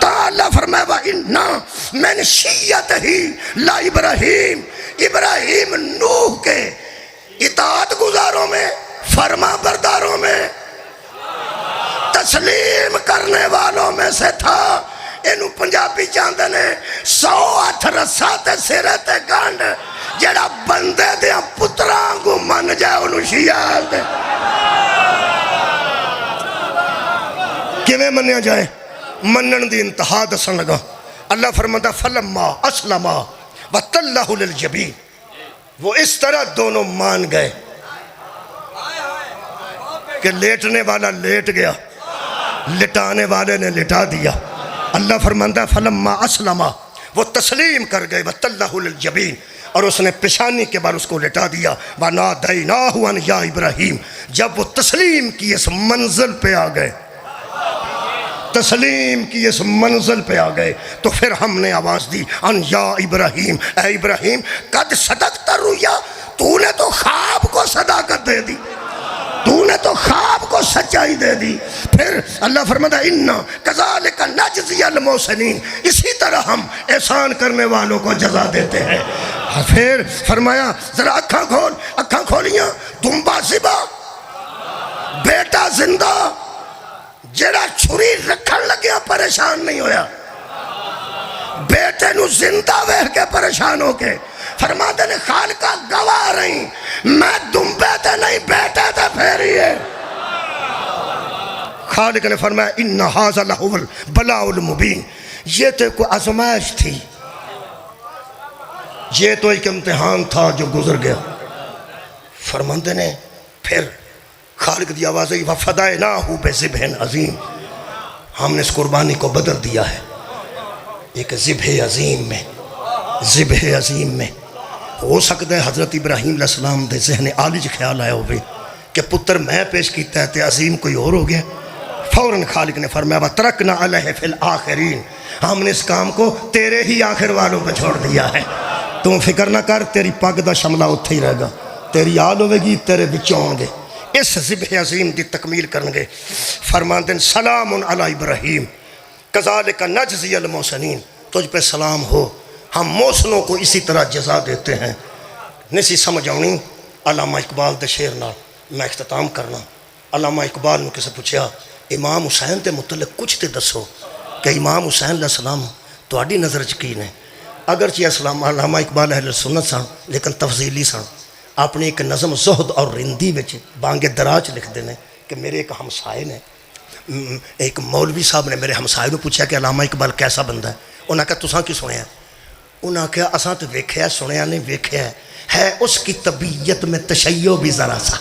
تو اللہ فرمائے وَإِنَّا مِنْ شِيَّتِهِ لَإِبْرَاهِيمَ ابراہیم نوح کے اطاعت گزاروں میں فرما برداروں میں تسلیم کرنے والوں میں سے تھا انہوں پنجابی چاندے نے 100 ہاتھ رسا تے سرے تے گانڈ جڑا بندے دیاں پتران کو من جائے انہوں شیعہ دے کیویں منیا جائے منن دی انتہا دسن لگا اللہ فرماتا فلما اسلما وَتَلَّهُ لِلْجَبِينِ وہ اس طرح دونوں مان گئے کہ لیٹنے والا لیٹ گیا لٹانے والے نے لٹا دیا اللہ فرماتا فلما اسلما وہ تسلیم کر گئے وَتَلَّهُ لِلْجَبِينِ اور اس نے پیشانی کے بعد اس کو لٹا دیا وَنَادَيْنَاهُ أَنْ يَا إِبْرَاهِيمُ جب وہ تسلیم کی اس منزل پہ آ گئے تسلیم کی اس منزل پہ آ گئے تو پھر ہم نے آواز دی ان یا ابراہیم اے ابراہیم قد صدقت الرؤیا تو نے تو خواب کو صداقت دے دی تو نے تو خواب کو سچائی دے دی پھر اللہ فرماتا اِنَّا كَذَلِكَ نَجْزِيَ الْمُحْسِنِينَ اسی طرح ہم احسان کرنے والوں کو جزا دیتے ہیں پھر فرمایا ذرا اکھاں کھولیاں دمبا زبا بیٹا زندہ جڑا چھری رکھن لگیا پریشان نہیں ہویا بیٹے نو زندہ ویہ کے پریشان ہو کے فرماتے نے خالقہ گواہ رہی میں دمبے تے نہیں بیٹے تے پھیری ہے خالق نے فرمایا اِنَّ هَذَا لَهُوَ الْبَلَاءُ الْمُبِينُ یہ تو کوئی آزمائش تھی یہ تو ایک امتحان تھا جو گزر گیا فرماتے نے پھر خالق دی آواز ہے وَفَدَيْنَاهُ بِذِبْحٍ عَظِيمٍ ہم نے اس قربانی کو بدل دیا ہے ایک ذبح عظیم میں ہو سکتا ہے حضرت ابراہیم علیہ السلام دے ذہن عالج خیال آیا ہوئے کہ پتر میں پیش کیتا ہے تے عظیم کوئی اور ہو گیا فوراً خالق نے فرمایا وَتَرَكْنَا عَلَيْهِ فِي الْآخِرِينَ ہم نے اس کام کو تیرے ہی آخر والوں پہ چھوڑ دیا ہے تم فکر نہ کر تیری پگ دا شملہ اتھے ہی رہ گا تیری آل ہوئے گی تیرے بچوں ہوں گے اس ذبح عظیم دی تکمیل کرنگے فرمان دیں سلام علی ابراہیم کذالک نجزی المحسنین تجھ پہ سلام ہو ہم محسنوں کو اسی طرح جزا دیتے ہیں نسی سمجھ آؤنی علامہ اقبال دے شعر نال میں اختتام کرنا علامہ اقبال نے کسے پوچھا امام حسین تے متعلق کچھ تے دسو کہ امام حسین علیہ السلام تو آڈی نظر چکی نے اگرچہ علامہ اقبال اہل سنت سن لیکن تفضیلی سن. اپنی ایک نظم زہد اور رندی وچ بانگ دراج لکھتے ہیں کہ میرے ایک ہمسائے نے، ایک مولوی صاحب نے میرے ہمسائے کو پوچھا کہ علامہ اقبال کیسا بندہ ہے. انہوں نے کہا تساں کی سنیا؟ انہوں نے کہا اساں تو ویکھیا سنیا نہیں، ویکھیا ہے اس کی طبیعت میں تشیع بھی ذرا سا.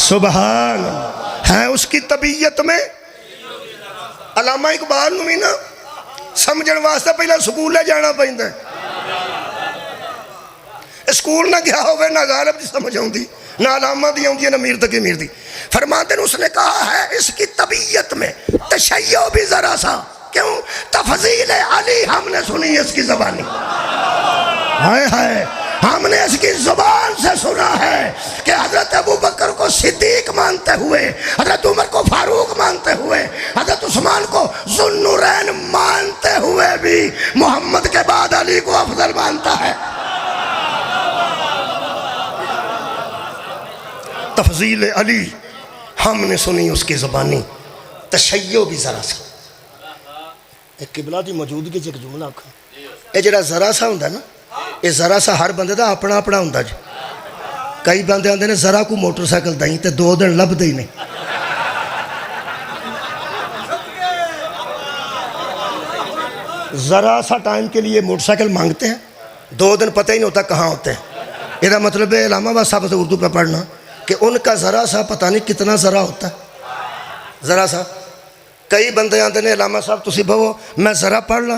سبحان اللہ. ہے اس کی طبیعت میں. علامہ اقبال نو بھی نا سمجھن واسطے پہلے سکول جانا پہنتا ہے. سکول نہ گیا ہوئے نہ غالب دی سمجھ آؤندی، نہ علامہ دی آؤندی، نہ میر تقی میر دی. فرماتے ہیں اس نے کہا ہے اس کی طبیعت میں تشیع بھی ذرا سا. کیوں؟ تفضیل علی ہم نے سنی اس کی زبانی. ہائے ہائے، ہم نے اس کی زبان سے سنا ہے کہ حضرت ابو بکر کو صدیق مانتے ہوئے، حضرت عمر کو فاروق مانتے ہوئے، حضرت عثمان کو ذو النورین مانتے ہوئے بھی محمد کے بعد علی کو افضل مانتا ہے. تفضیل علی ہم نے سنی اس کی زبانی، تشیع بھی ذرا سا. ایک قبلہ دی موجودگی ایک جملہ آکھا، یہ جڑا ذرا سا ہوندہ نا، یہ ذرا سا ہر بندے دا اپنا اپنا ہوندہ جی. کئی بندے آندے نے ذرا کو موٹر سائیکل دائیں تے 2 دن لب دیں نہیں. ذرا سا ٹائم کے لیے موٹر سائیکل مانگتے ہیں، 2 دن پتہ ہی نہیں ہوتا کہاں ہوتے ہیں. یہ دا مطلب ہے علامہ آباد صاحب سے اردو پہ پڑھنا کہ ان کا ذرا سا پتہ نہیں کتنا ذرا ہوتا ہے. ذرا سا. کئی بندے آندے نے علامہ صاحب تسی بہو میں ذرا پڑھ لا،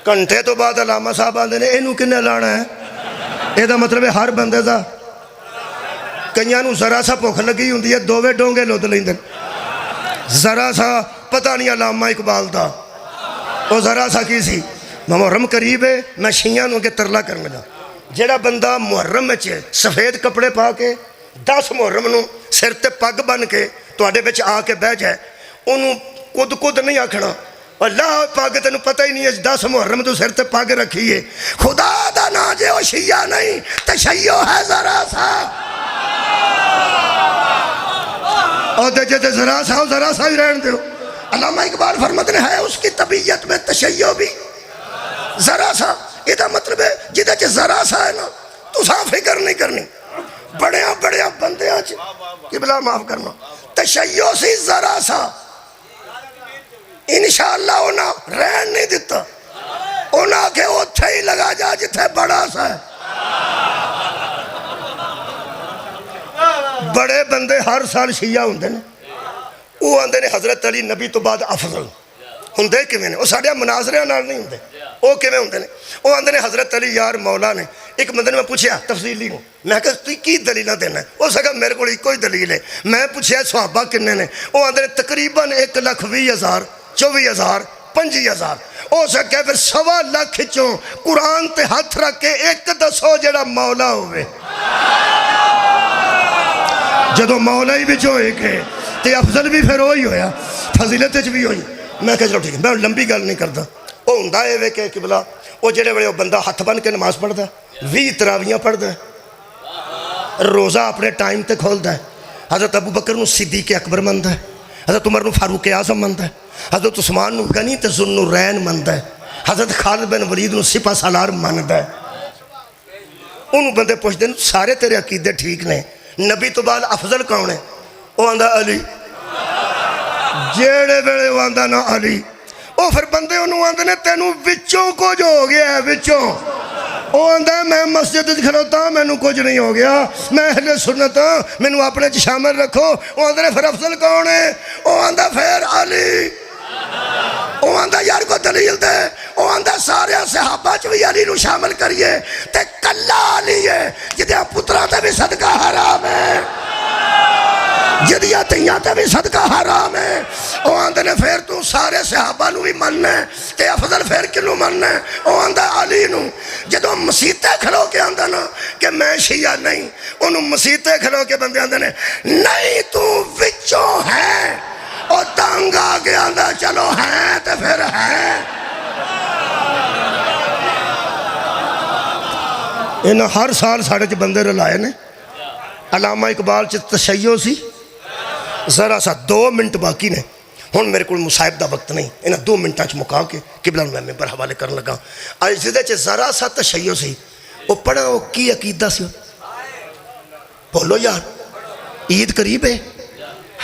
گھنٹے تو بعد علامہ صاحب آندے نے اینو کنے لانا ہے. یہ دا مطلب ہے ہر بندے دا کئیاں نو ذرا سا بھوک لگی ہوندی ہے، 2 ڈونگے لد لیندے. ذرا سا پتہ نہیں علامہ اقبال دا وہ ذرا سا کی سی. محرم قریب ہے، میں شیعہ نو کے ترلا کرنے لگا. جڑا بندہ محرم میں سفید کپڑے پا کے 10 محرم نو سر تے پگ بن کے تواڈے وچ آ کے بہ جائے، انہوں کد نہیں آکھنا اللہ پاک تینوں پتہ ہی نہیں ہے 10 محرم تو سر تے پگ رکھی ہے. خدا دا نا جے وہ شیعہ نہیں، تشیع ہے ذرا سا. اور دے جے ذرا سا ہی رہن دیو. علامہ اقبال فرماتے ہیں ہے اس کی طبیعت میں تشیع بھی ذرا سا. یہ دا مطلب ہے جدہ چے ذرا سا ہے نا تو ساں فکر نہیں کرنی. بڑے بندے آج قبلہ معاف کرنا تشیع سی ذرا سا. انشاءاللہ انہاں رہن نہیں دیتا، انہاں کے اتھے ہی لگا جا جتھے بڑا سا ہے. بڑے بندے ہر سال شیعہ ہوندے نے، وہ آندے نے حضرت علی نبی تو بعد افضل ہوندے کیویں نے. وہ ساڈے مناظرے نال نہیں ہوندے، وہ کیویں ہوندے نے. وہ آندے نے حضرت علی یار مولا نے. ایک بندے نے میں پوچھیا تفصیلی کو، میں کہا تو کی دلیلہ دینا ہے؟ وہ سکا میرے کو کوئی دلیل ہے. میں پوچھیا صحابہ کنے نے؟ وہ آندے نے تقریباً 1,20,000 24,000 25,000. ہو سکے پھر 1.25 لاکھ چوں قرآن تے ہاتھ رکھ کے ایک دسو جڑا مولا ہوئے. جدو مولا ہی بچ ہوئے کہ تے افضل بھی پھر وہی ہویا، فضیلت بھی ہوئی. میں کہا چلو ٹھیک ہے، میں لمبی گل نہیں کرتا. وہ ہوندا ہے کہ قبلہ وہ جڑے بڑے بندہ ہاتھ بن کے نماز پڑھتا ہے، 20 تراویاں پڑھتا ہے، روزہ اپنے ٹائم تے کھولتا ہے. حضرت ابو بکر نو صدیق اکبر منتا ہے، حضرت عمر نو فاروق اعظم منتا ہے، حضرت عثمان نو غنی تے ذو النورین منتا ہے، حضرت خالد بن ولید نو سپہ سالار منتا ہے. انہوں بندے پوچھتے ہیں سارے تیرے عقیدے ٹھیک نے، نبی تو بعد افضل کون ہے؟ وہ آندہ علی. جیڑے بیڑے وہ آندہ نا علی. وہ پھر بندے انہوں آندے نے تینوں وچوں کو جو ہو گیا ہے وچوں. وہ آندہ ہے میں مسجد کھلوتا ہوں میں نو کچھ نہیں ہو گیا، میں اہل سنت ہوں میں نو اپنے شامل رکھو. وہ آندہ نے پھر افضل کون ہے؟ وہ آندہ پھر علی. وہ آندہ یار کو دلیل دے. وہ آندہ سارے صحابہ چوی علی نو شامل کریے تے کلا علی ہے جدیاں پترہ تے بھی صدقہ حرام ہے، جدیاں تیاں تے بھی صدقہ حرام ہے. وہ آندہ نے پھر تو سارے صحابہ نو بھی مننے تے افضل پھر کنو مننے؟ وہ آندہ علی نو. جدو مسیطے کھلو کے آندہ نا کہ میں شیعہ نہیں، انہوں مسیطے کھلو کے بندے آندہ نے نہیں تو وچوں ہے. اور تانگ آگے آندہ چلو ہیں تے پھر ہیں. انہاں ہر سال ساڑھے چھ بندے رلائے نے. علامہ اقبال چھ تشیع سی ذرا سا 2 منٹ باقی نے. ہوں میرے کو مصاحب دا وقت نہیں، انہاں 2 منٹاں چ مکا کے قبلہ میں ممبر حوالے کرن لگا۔ اج جدے چ ذرا سا تشیع سی، وہ پڑھا وہ کی عقیدہ سی، بولو یار، عید قریب ہے،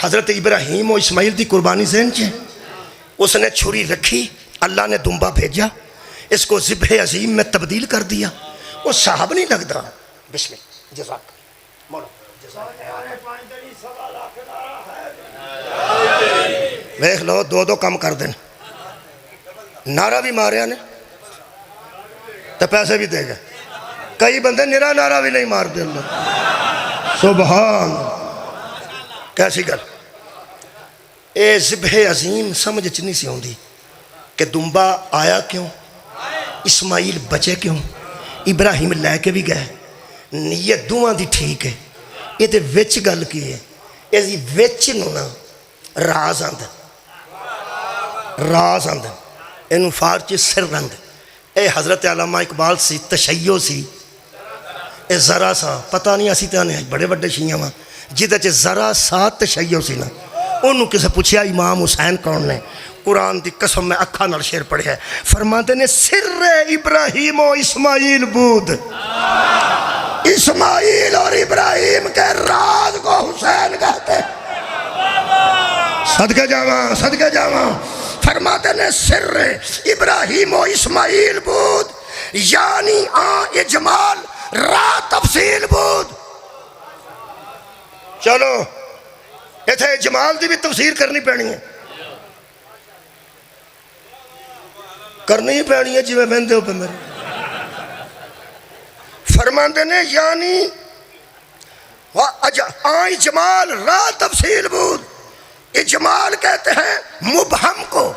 حضرت ابراہیم و اسماعیل دی قربانی ذہن چ ہے، اس نے چھری رکھی، اللہ نے دمبا بھیجا، اس کو ذبح عظیم میں تبدیل کر دیا، وہ صاحب نہیں لگتا۔ بسم اللہ، جزاک مولا ویخ لو، 2 کام کر دیں، نعرہ بھی ماریا نے تو پیسے بھی دے گا، کئی بندے نرا نعرہ بھی نہیں مار دے۔ اللہ سبحان، کیسی گل، اے ذبح عظیم سمجھ چ نہیں سی ہوندی کہ دمبا آیا کیوں، اسماعیل بچے کیوں، ابراہیم لے کے بھی گئے، نیت دوہاں دی ٹھیک ہے، یہ تے وچ گل کی ہے، یہ وچ نو نا راز آندھ، راز آندھ، انہوں فارچی سر رند، اے حضرت علامہ اقبال سی تشیع سی، اے ذرا سا پتہ نہیں اسی تے آنے بڑے بڑے شیعہ ماں جدہ چے ذرا سا تشیع سی نا، انہوں کسے پوچھیا امام حسین کون نے، قرآن دی قسم میں اکھا نال شیر پڑھے ہے، فرماتے نے سر ابراہیم و اسماعیل بود، اسماعیل اور ابراہیم کے راز کو حسین کہتے ہیں، صدقہ جاواں صدقہ جاواں، فرماتے نے سر ابراہیم و اسماعیل بود، یعنی اجمال را تفصیل بود۔ چلو ایتھے اجمال دی بھی تفسیر کرنی پینی ہے، کرنی ہی پینی ہے جی میں بہن دے ہو پہ میرے، فرماندے نے یعنی اجمال را تفصیل بود، اجمال کہتے ہیں مبہم کو،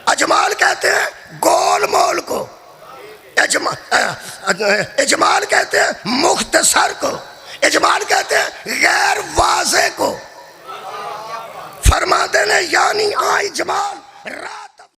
اجمال کہتے ہیں گول مول کو، اجمال کہتے ہیں مختصر کو، اجمال کہتے ہیں غیر واضح کو، فرماتے ہیں یعنی اجمال را